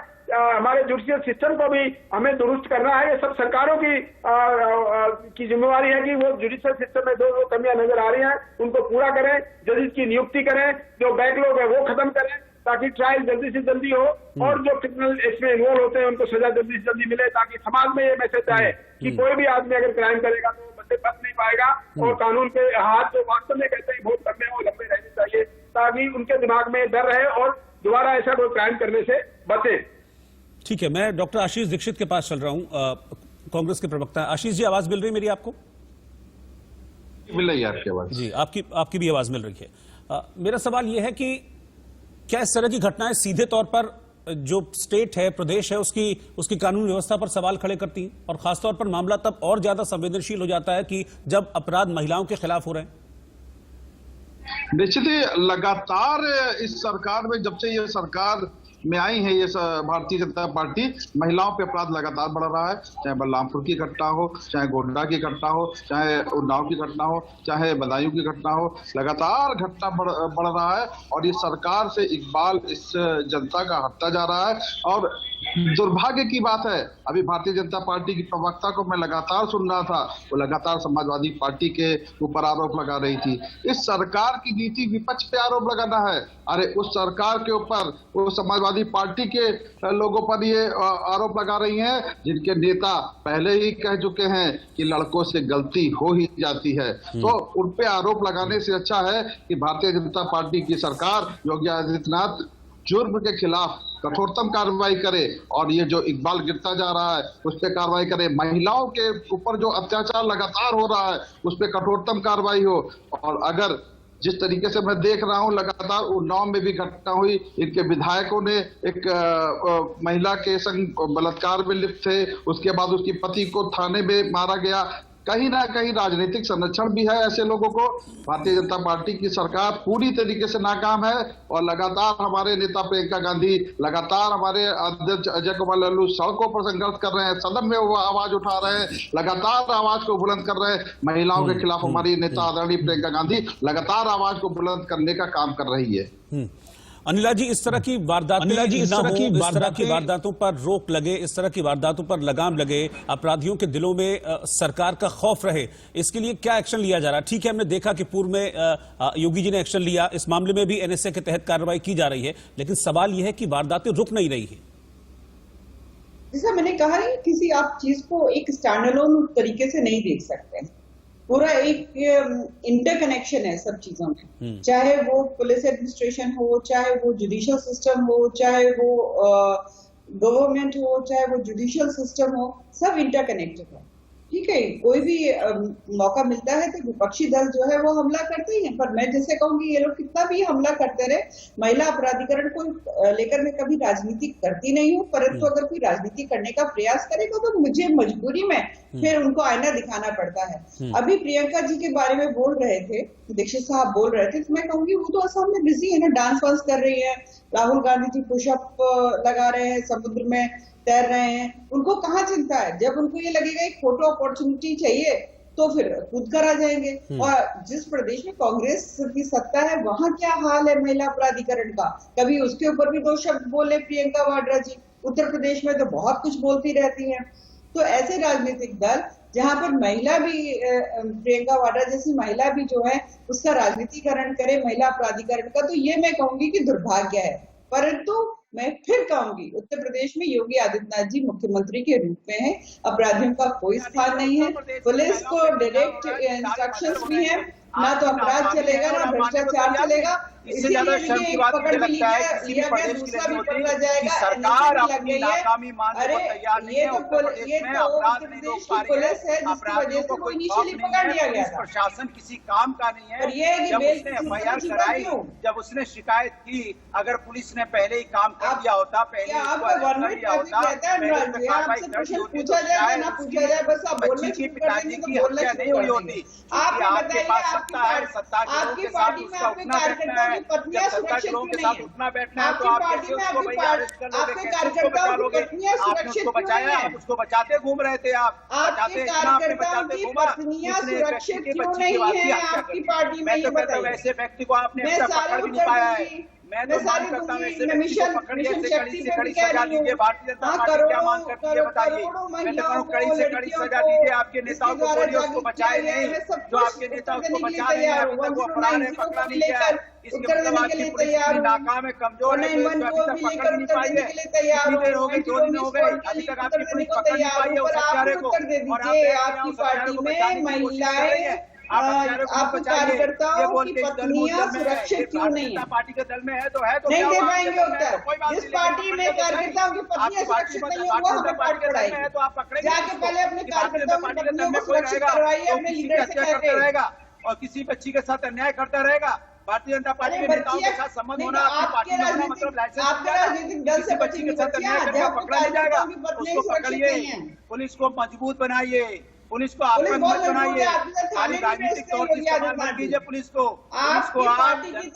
जुडिशियल सिस्टम को भी हमें दुरुस्त करना है। ये सब सरकारों की जिम्मेवारी है कि वो जुडिशियल सिस्टम में जो कमियां नजर आ रही हैं उनको पूरा करें, जजेस की नियुक्ति करें, जो बैकलॉग है वो खत्म करें, ताकि ट्रायल जल्दी से जल्दी हो, और जो क्रिमिनल इसमें इन्वॉल्व होते हैं उनको सजा जल्दी से जल्दी मिले, ताकि समाज में ये मैसेज आए कि कोई भी आदमी अगर क्राइम करेगा तो बच्चे बच नहीं पाएगा, और कानून के हाथ जो वास्तव में कहते हैं बहुत लंबे हो, लंबे रहने चाहिए, ताकि उनके दिमाग में डर रहे और दोबारा ऐसा कोई क्राइम करने से बचे। ठीक है, मैं डॉक्टर आशीष दीक्षित के पास चल रहा हूं, कांग्रेस के प्रवक्ता। आशीष जी, आवाज मिल रही है मेरी आपको? मिल रही है आपकी आवाज जी, आपकी भी आवाज मिल रही है। मेरा सवाल यह है कि क्या इस तरह की घटनाएं सीधे तौर पर जो स्टेट है, प्रदेश है, उसकी कानून व्यवस्था पर सवाल खड़े करती हैं, और खासतौर पर मामला तब और ज्यादा संवेदनशील हो जाता है कि जब अपराध महिलाओं के खिलाफ हो रहे हैं? निश्चित ही लगातार इस सरकार में, जब से ये सरकार में आई है ये भारतीय जनता पार्टी, महिलाओं पे अपराध लगातार बढ़ रहा है। चाहे बलरामपुर की घटना हो, चाहे गोड्डा की घटना हो, चाहे उन्नाव की घटना हो, चाहे बदायूं की घटना हो, लगातार घटना बढ़ रहा है। और ये सरकार से इकबाल इस जनता का हटता जा रहा है, और दुर्भाग्य की बात है। अभी भारतीय जनता पार्टी की प्रवक्ता को मैं लगातार सुन रहा था, वो लगातार समाजवादी पार्टी के ऊपर आरोप लगा रही थी। इस सरकार की नीति विपक्ष पे आरोप लगाना है। अरे उस सरकार के ऊपर वो समाजवादी पार्टी के लोगों पर ये आरोप लगा रही हैं जिनके नेता पहले ही कह चुके हैं कि लड़कों से गलती हो ही जाती है। तो उन पे आरोप लगाने से अच्छा है कि भारतीय जनता पार्टी की सरकार योगी आदित्यनाथ जुर्म के खिलाफ कठोरतम कार्रवाई करे और ये जो इकबाल गिरता जा रहा है उस पर कार्रवाई करे। महिलाओं के ऊपर जो अत्याचार लगातार हो रहा है उस पर कठोरतम कार्रवाई हो। और अगर जिस तरीके से मैं देख रहा हूं लगातार उन्नाव में भी घटना हुई, इनके विधायकों ने एक महिला के संग बलात्कार में लिप्त थे, उसके बाद उसकी पति को थाने में मारा गया। कहीं ना कहीं राजनीतिक संरक्षण भी है ऐसे लोगों को। भारतीय जनता पार्टी की सरकार पूरी तरीके से नाकाम है और लगातार हमारे नेता प्रियंका गांधी, लगातार हमारे अध्यक्ष अजय कुमार लल्लू सड़कों पर संघर्ष कर रहे हैं, सदन में वो आवाज उठा रहे हैं, लगातार आवाज को बुलंद कर रहे हैं। महिलाओं के खिलाफ हमारी नेता आदरणीय प्रियंका गांधी लगातार आवाज को बुलंद करने का काम कर रही है। अनिला जी, इस तरह की वारदातों पर रोक लगे, इस तरह की वारदातों पर लगाम लगे, अपराधियों के दिलों में सरकार का खौफ रहे, इसके लिए क्या एक्शन लिया जा रहा है? ठीक है, हमने देखा कि पूर्व में योगी जी ने एक्शन लिया, इस मामले में भी एनएसए के तहत कार्रवाई की जा रही है, लेकिन सवाल यह है कि वारदातें रुक नहीं रही है। जैसा मैंने कहा है, किसी आप चीज को एक स्टैंडअलोन तरीके से नहीं देख सकते। पूरा एक इंटरकनेक्शन है सब चीजों में, चाहे वो पुलिस एडमिनिस्ट्रेशन हो, चाहे वो जुडिशियल सिस्टम हो, चाहे वो गवर्नमेंट हो, चाहे वो जुडिशियल सिस्टम हो, सब इंटरकनेक्टेड है। ठीक है, कोई भी मौका मिलता है तो विपक्षी दल जो है वो हमला करते ही हैं। पर मैं जैसे कहूंगी, ये लोग कितना भी हमला करते रहे, महिला अपराधीकरण को लेकर मैं कभी राजनीति करती नहीं हूँ, परंतु अगर कोई राजनीति करने का प्रयास करेगा तो मुझे मजबूरी में फिर उनको आईना दिखाना पड़ता है। अभी प्रियंका जी के बारे में बोल रहे थे, दीक्षित साहब बोल रहे थे, तो मैं कहूंगी वो तो असम में बिजी है ना, डांस वांस कर रही है। राहुल गांधी जी पुशअप लगा रहे हैं, समुद्र में तैर रहे हैं, उनको कहाँ चिंता है। जब उनको ये लगेगा एक फोटो अपॉर्चुनिटी चाहिए तो फिर कूद कर आ जाएंगे। और जिस प्रदेश में कांग्रेस की सत्ता है वहां क्या हाल है महिला अपराधीकरण का, कभी उसके ऊपर भी 2 शब्द बोले प्रियंका वाड्रा जी। उत्तर प्रदेश में तो बहुत कुछ बोलती रहती है। तो ऐसे राजनीतिक दल जहां पर महिला भी, प्रियंका वाड्रा जैसी महिला भी जो है उसका राजनीतिकरण करे महिला अपराधीकरण का, तो ये मैं कहूंगी कि दुर्भाग्य है। परंतु मैं फिर कहूंगी, उत्तर प्रदेश में योगी आदित्यनाथ जी मुख्यमंत्री के रूप में हैं, अपराधियों का कोई स्थान नहीं है। पुलिस को डायरेक्ट इंस्ट्रक्शंस भी हैं, ना तो अपराध चलेगा ना भ्रष्टाचार चलेगा। इससे ज्यादा शर्म की बात मुझे लगता है किसी भी प्रदेश की नहीं होती कि सरकार अपनी नाकामी मानने को तैयार नहीं है। उत्तर प्रदेश में अपराध नहीं रोक पा रही है, अपराधियों को कोई खौफ नहीं है, पुलिस प्रशासन किसी काम का नहीं है। जब उसने एफआईआर कराई, जब उसने शिकायत की, अगर पुलिस ने पहले ही काम कर दिया होता, पहले कर दिया होता, कार्रवाई कर दी होती, तो बच्ची की पिताजी की हत्या नहीं हुई होती। आपके पास सत्ता है, सत्ता के लोगों के साथ उसका उठना बैठना है, पत्नियां सुरक्षित क्यों नहीं है? उठना बैठना है तो आप कैसे उसको भाई अरेस्ट कर लोगे, कैसे उसको बचा लोगे? आपने उसको बचाया, आप उसको बचाते घूम रहे थे, आप बचाते, इतना आपने बचाते घूमा, उसने एक व्यक्ति की बच्ची की बात की हत्या कर। मैं तो कहता हूँ ऐसे व्यक्ति को आपने पकड़ भी नहीं पाया है। मैं तो मांग करता हूँ ऐसे व्यक्ति को पकड़िए, ऐसे कड़ी से कड़ी सजा दीजिए। भारतीय जनता पार्टी क्या मांग करती है बताइए? मैं तो कहूँ कड़ी से कड़ी सजा दीजिए। आपके नेताओं को बोलिए उसको बचाए नहीं, जो आपके नेता उसको बचा नहीं है, अभी तक वो फरार है, पकड़ा नहीं गया है। इसके मतलब आपकी पुलिस इतनी नाकाम है, कमजोर है, तो अभी तक पकड़ नहीं पाई है। कितनी देर हो गई, 2 दिन हो गए, अभी तक आपकी पुलिस पकड़ नहीं पाई है उस हत्यारे को। और आपकी पार्टी में महिलाएं, आप कार्यकर्ताओं की पत्नियां सुरक्षित क्यों नहीं है? पार्टी के दल में है तो है, तो नहीं दे पाएंगे उत्तर। इस पार्टी में कार्यकर्ताओं की पत्नियां सुरक्षित नहीं है, वो हमें पार्टी पड़ाएगी। तो आप पकड़ेंगे जाके पहले अपने कार्यकर्ताओं की पत्नियों को सुरक्षित करवाइए, अपने लीडर से कहते रहेगा और किसी बच्ची के साथ अन्याय करता रहेगा। भारतीय जनता पार्टी के नेताओं के साथ संबंध होना, आपकी पार्टी में होना मतलब लाइसेंस, आपके राजनीतिक दल से बच्ची के साथ अन्याय करके पकड़ा नहीं जाएगा। उसको पकड़िए, पुलिस को मजबूत बनाइए, पुलिस को आपका मत बनाइए, खाली राजनीतिक तौर पर इस्तेमाल मत कीजिए पुलिस को। आपकी पार्टी की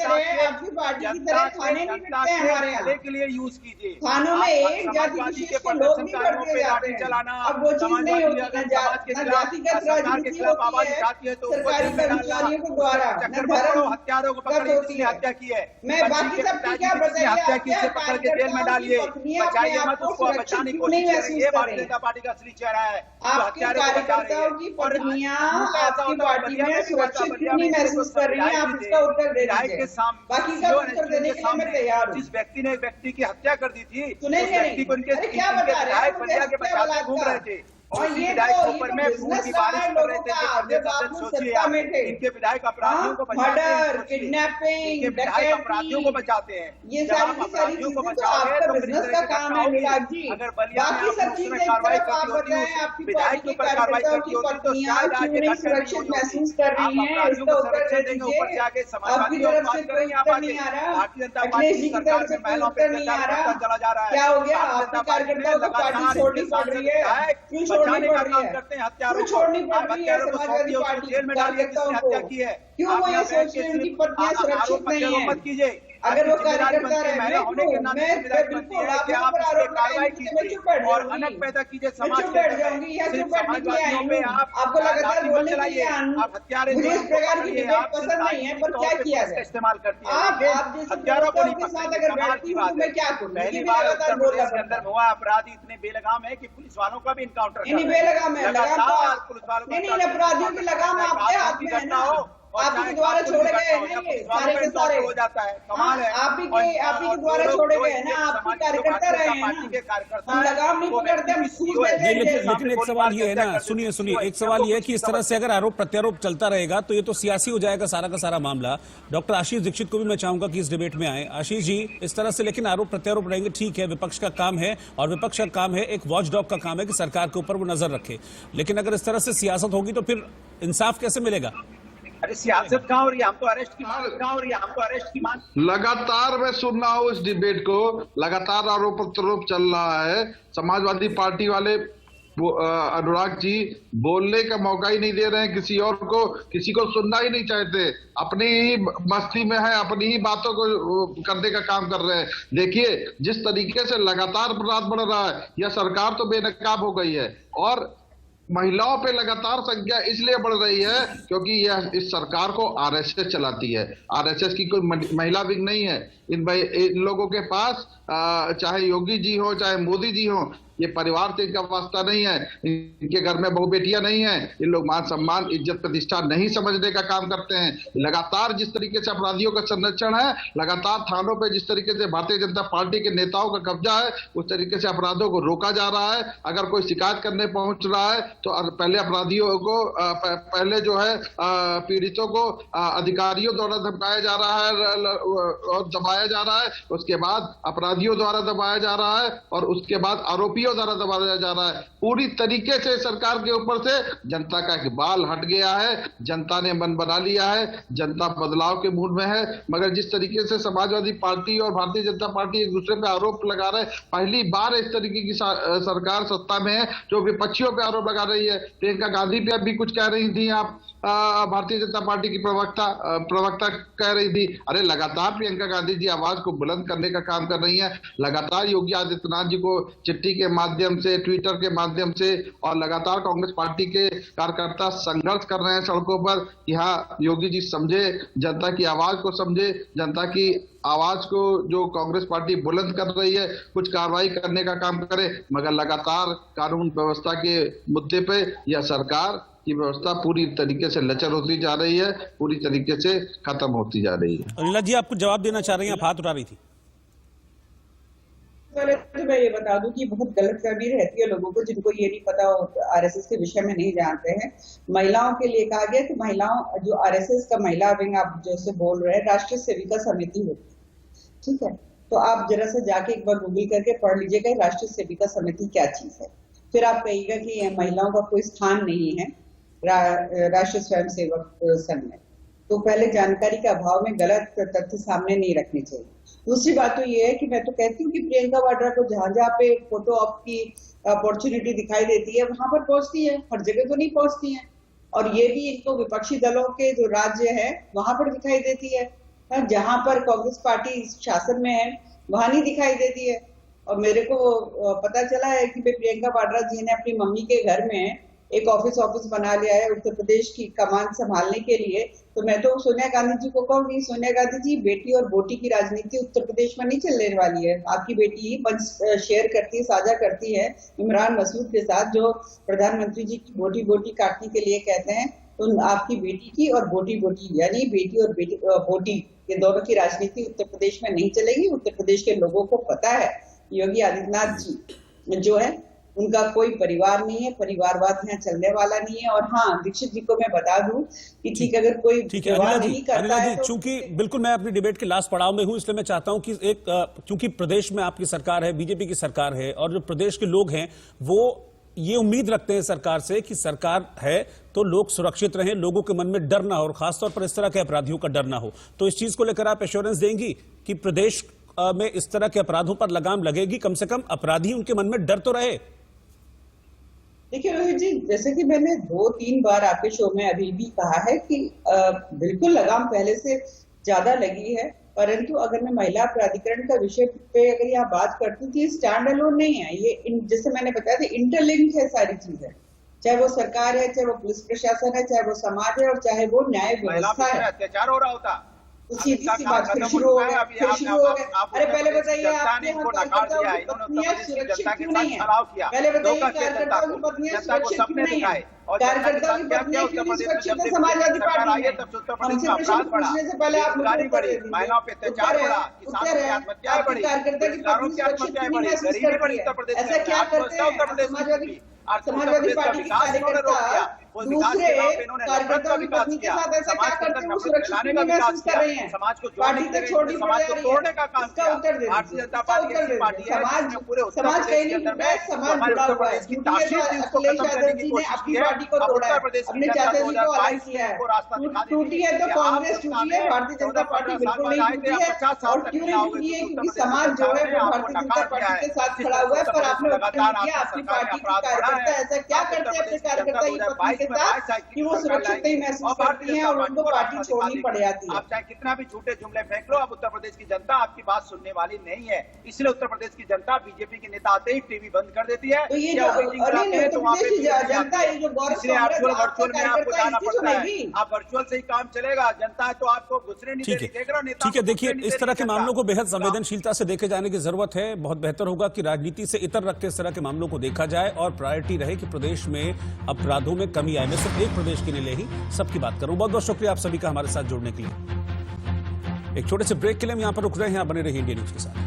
तरह खाने नहीं बिकते हैं हमारे यहाँ के लिए यूज कीजिए। खानों में एक जाति विशेष के लोग नहीं बढ़ते जाते हैं। अब वो चीज नहीं होती, न जातिगत राजनीति होती है सरकारी कर्मचारियों के द्वारा, न धर्म हत्यारों को पकड़ के किसने हत्या की है। मैं बाकी सबकी क्या बताइए, हत्या की से पकड़ के जेल में डालिए, बचाइए मत उसको, बचाने की कोशिश करें। ये भारतीय जनता पार्टी का असली चेहरा है। आपके कार्यकर्ताओं की पत्नियां आपकी पार्टी में सुरक्षित क्यों नहीं महसूस कर रही हैं? आप इसका उत्तर दे दीजिए। बाकी का उत्तर देने के लिए मैं तैयार हूँ। जिस व्यक्ति ने व्यक्ति की हत्या कर दी थी, सुनेंगे नहीं, अरे क्या बता रहे हैं, बलिया के बचाते घूम रहे थे और ये ऊपर में फूल की बारिश कर रहे थे। सत्ता में थे, इनके विधायक अपराधियों को बचाते हैं, मर्डर, किडनैपिंग, अपराधियों को बचाते हैं। ये सारी की सारी चीजें तो आपका बिजनेस का काम है निराग जी। बाकी सब चीजें कार्रवाई आप बताएं, आपकी पार्टी के कार्यकर्ताओं की पत्नियां क्यों नहीं सुरक्षित महसूस कर रही हैं? इसका उत्तर दे दीजिए। आपकी तरफ से कोई उत्तर नहीं आ रहा, अखिलेश जी की तरफ से कोई उत्तर नहीं आ रहा। क्या हो गया? आपके कार्यकर्ताओं को पार्टी छोड़नी पड़ रही है, क्यों छोड़नी पड़ रही है? क्यों छोड़नी पड़ रही है समाजवादी पार्टी के कार्यकर्ताओं को? क्यों वो ये सोच रहे हैं उनकी पत्नियां सुरक्षित नहीं है? मत कीजिए। अगर वो कार्यकर्ता रहे, मैं बिल्कुल आप आरोप लगाएंगे, मैं चुप बैठ जाऊंगी, पैदा कीजिए, मैं चुप बैठ जाऊंगी या चुप बैठने के लिए आई हूँ? आपको लगातार बोलने के लिए मुझे इस प्रकार की डिबेट पसंद नहीं है, पर क्या किया जाए? इस्तेमाल करती है आप जैसे के साथ अगर बैठती हूँ तो मैं क्या करूँ? पहली बार उत्तर प्रदेश के अंदर हुआ अपराधी इतने बेलगाम है कि पुलिस वालों का भी इनकाउंटर नहीं बेलगाम है, लगाम नहीं, अपराधियों की लगाम आपके हाथ में है ना, आप ही के द्वारा छोड़े गए हैं ये सारे के सारे हो जाता है। कमाल है, आप ही के द्वारा छोड़े गए हैं ना, आपके कार्यकर्ता रहे हैं ना, हम लगाम नहीं पकड़ते, हम सूझ देते हैं। लेकिन एक सवाल ये है ना, सुनिए एक सवाल ये है कि इस तरह से अगर आरोप प्रत्यारोप चलता रहेगा तो ये तो सियासी हो जाएगा सारा का सारा मामला। डॉक्टर आशीष दीक्षित को भी मैं चाहूंगा कि इस डिबेट में आए। आशीष जी, इस तरह से लेकिन आरोप प्रत्यारोप रहेंगे, ठीक है, विपक्ष का काम है और विपक्ष का काम है, एक वॉचडॉग का काम है कि सरकार के ऊपर वो नजर रखे, लेकिन अगर इस तरह से सियासत होगी तो फिर इंसाफ कैसे मिलेगा? अरे सियासत कहाँ हो रही है? हम तो अरेस्ट की मांग कहाँ हो रही है? हमको अरेस्ट की मांग लगातार मैं सुन रहा हूँ इस डिबेट को, लगातार आरोप प्रत्यारोप चल रहा है। समाजवादी पार्टी वाले अनुराग जी बोलने का मौका ही नहीं दे रहे हैं किसी और को, किसी को सुनना ही नहीं चाहते, अपनी ही मस्ती में है, अपनी ही बातों को करने का काम कर रहे हैं। देखिए जिस तरीके से लगातार अपराध बढ़ रहा है, यह सरकार तो बेनकाब हो गई है और महिलाओं पे लगातार संख्या इसलिए बढ़ रही है क्योंकि यह इस सरकार को आरएसएस चलाती है। आरएसएस की कोई महिला विंग नहीं है। इन लोगों के पास चाहे योगी जी हो चाहे मोदी जी हो, ये परिवार से इनका वास्ता नहीं है, इनके घर में बहु बेटियां नहीं है, इन लोग मान सम्मान इज्जत प्रतिष्ठा नहीं समझने का काम करते हैं। लगातार जिस तरीके से अपराधियों का संरक्षण है, लगातार थानों पे जिस तरीके से भारतीय जनता पार्टी के नेताओं का कब्जा है, उस तरीके से अपराधों को रोका जा रहा है। अगर कोई शिकायत करने पहुंच रहा है तो पहले अपराधियों को पहले जो है पीड़ितों को अधिकारियों द्वारा धमकाया जा रहा है और दबाया जा रहा है, उसके बाद अपराधियों द्वारा दबाया जा रहा है और उसके बाद आरोपी द्वारा दबाया जा रहा है। पूरी तरीके से सरकार के ऊपर से जनता का इकबाल हट गया है, जनता ने मन बना लिया है, जनता बदलाव के मूड में है। मगर जिस तरीके से समाजवादी पार्टी और भारतीय जनता पार्टी एक दूसरे पे आरोप लगा रहे हैं, पहली बार इस तरीके की सरकार सत्ता में है जो विपक्षियों पे आरोप लगा रही है। प्रियंका गांधी पे अभी कुछ कह रही थी, आप भारतीय जनता पार्टी की प्रवक्ता कह रही थी, अरे लगातार प्रियंका गांधी जी आवाज को बुलंद करने का काम कर रही है, लगातार योगी आदित्यनाथ जी को चिट्ठी के माध्यम से, ट्विटर के माध्यम से और लगातार कांग्रेस पार्टी के कार्यकर्ता संघर्ष कर रहे हैं सड़कों पर। यहाँ योगी जी समझे, जनता की आवाज को समझे, जनता की आवाज को जो कांग्रेस पार्टी बुलंद कर रही है कुछ कार्रवाई करने का काम करे। मगर लगातार कानून व्यवस्था के मुद्दे पे यह सरकार की व्यवस्था पूरी तरीके से लचर होती जा रही है, पूरी तरीके से खत्म होती जा रही है। अनिला जी, आप कुछ जवाब देना चाह रही हैं, आप हाथ उठा रही थी। पहले तो मैं ये बता दूं कि बहुत गलत फहमी रहती है लोगों को जिनको ये नहीं पता, आरएसएस के विषय में नहीं जानते हैं। महिलाओं के लिए कहा गया कि महिलाओं जो आरएसएस का महिला विंग आप जैसे बोल रहे हैं, राष्ट्रीय सेविका समिति होती है, ठीक है, तो आप जरा सा जाके एक बार गूगल करके पढ़ लीजिएगा राष्ट्रीय सेविका समिति क्या चीज है, फिर आप कहिएगा कि महिलाओं का कोई स्थान नहीं है राष्ट्रीय स्वयंसेवक संघ में। तो पहले जानकारी के अभाव में गलत तथ्य सामने नहीं रखने चाहिए। दूसरी बात तो ये है कि मैं तो कहती हूँ कि प्रियंका वाड्रा को जहां जहां पे फोटो ऑप की अपॉर्चुनिटी दिखाई देती है वहां पर पहुंचती है, हर जगह तो नहीं पहुंचती है। और ये भी इनको विपक्षी दलों के जो राज्य है वहां पर दिखाई देती है, जहां पर कांग्रेस पार्टी शासन में है वहां नहीं दिखाई देती है। और मेरे को पता चला है कि प्रियंका वाड्रा जी ने अपनी मम्मी के घर में एक ऑफिस बना लिया है उत्तर प्रदेश की कमान संभालने के लिए। तो मैं तो सोनिया गांधी जी को कहूंगी, सोनिया गांधी जी, बेटी और बोटी की राजनीति उत्तर प्रदेश में नहीं चलने वाली है। आपकी बेटी ही मंच शेयर करती है, साझा करती है इमरान मसूद के साथ, जो प्रधानमंत्री जी की बोटी बोटी काटने के लिए कहते हैं। तो आपकी बेटी की और बोटी बोटी यानी बेटी और बोटी ये दोनों की राजनीति उत्तर प्रदेश में नहीं चलेगी। उत्तर प्रदेश के लोगों को पता है योगी आदित्यनाथ जी जो है उनका कोई परिवार नहीं है, परिवारवाद यहाँ चलने वाला नहीं है। और हाँ, दीक्षित जी को मैं बता दूं कि ठीक अगर कोई विवाह नहीं करता है तो चूंकि बिल्कुल मैं अपनी डिबेट के लास्ट पड़ाव में हूं, इसलिए मैं चाहता हूं कि क्योंकि प्रदेश में आपकी सरकार है, बीजेपी की सरकार है, और जो प्रदेश के लोग हैं वो ये उम्मीद रखते हैं सरकार से कि सरकार है तो लोग सुरक्षित रहें, लोगों के मन में डर ना हो, और खासतौर पर इस तरह के अपराधियों का डर ना हो। तो इस चीज को लेकर आप एश्योरेंस देंगी कि प्रदेश में इस तरह के अपराधों पर लगाम लगेगी, कम से कम अपराधी उनके मन में डर तो रहे? देखिए रोहित जी, जैसे कि मैंने 2-3 बार आपके शो में अभी भी कहा है कि बिल्कुल लगाम पहले से ज्यादा लगी है। परंतु अगर मैं महिला प्राधिकरण का विषय पे अगर यहाँ बात करती हूँ तो ये स्टैंड अलोन नहीं है, ये जैसे मैंने बताया था इंटरलिंक है सारी चीजें, चाहे वो सरकार है, चाहे वो पुलिस प्रशासन है, चाहे वो समाज है, और चाहे वो न्याय व्यवस्था है। अत्याचार हो रहा होता तो सीधी सी बात फिर शुरू हो गया, अरे पहले बताइए आपके यहाँ कार्यकर्ताओं की पत्नियां सुरक्षित क्यों नहीं है? पहले बताइए कार्यकर्ताओं की पत्नियां सुरक्षित क्यों नहीं है? कार्यकर्ताओं की पत्नियां क्यों नहीं सुरक्षित है समाजवादी पार्टी में? हमसे प्रश्न पूछने से पहले आप मुझे उत्तर दे दीजिए। उत्तर है आपकी कार्यकर्ता की पत्नी सुरक्षित क्यों नहीं महसूस करती है? ऐसा क्या करते हैं समाजवादी पार्टी के कार्यकर्ता दूसरे कार्यकर्ताओं की पत्नी के साथ ऐसा क्या करते हैं वो सुरक्षित नहीं महसूस कर रहे हैं? पार्टी तक छोटी पड़ जा रही है, इसका उत्तर दे दीजिए। समाज कहीं नहीं टूटा है, समाज जुड़ा हुआ है। अखिलेश यादव जी ने अपनी पार्टी को तोड़ा है, अपने चाचा जी को अलग किया है। टूटी है तो कांग्रेस टूटी है, भारतीय जनता पार्टी बिल्कुल नहीं टूटी है। और क्यों नहीं टूटी है? क्योंकि समाज जो है वो भारतीय जनता पार्टी के साथ खड़ा हुआ है। पर आपने उत्तर दिया आपकी पार्टी के कार्यकर्ता ऐसा क्या करते हैं अपने कार्यकर्ता की पत्नी के साथ कि वो सुरक्षित नहीं महसूस करती हैं और उनको पार्टी छोड़नी पड़ जाती है। आप चाहे कितना भी झूठे जुमले फेंक लो, अब उत्तर प्रदेश की जनता आपकी बात सुनने वाली नहीं है। इसलिए उत्तर प्रदेश की जनता बीजेपी के नेता आते ही टीवी बंद कर देती है। तो ये जो जनता ये जो वर्चुअल में आपको जाना पड़ता है, आप वर्चुअल से ही काम चलेगा। जनता है तो आपको गुजरे नहीं देगा। ठीक है, देखिए इस तरह के मामलों को बेहद संवेदनशीलता से देखे जाने की जरूरत है। बहुत बेहतर होगा कि राजनीति से इतर रख के इस तरह के मामलों को देखा जाए और प्रायोरिटी रहे कि प्रदेश में अपराधों में कमी आए। मैं सिर्फ एक प्रदेश के लिए ही सबकी बात करूं। बहुत बहुत शुक्रिया आप सभी का हमारे साथ जुड़ने के लिए। एक छोटे से ब्रेक के लिए हम यहां पर रुक रहे हैं, आप बने रहिए इंडिया न्यूज के साथ।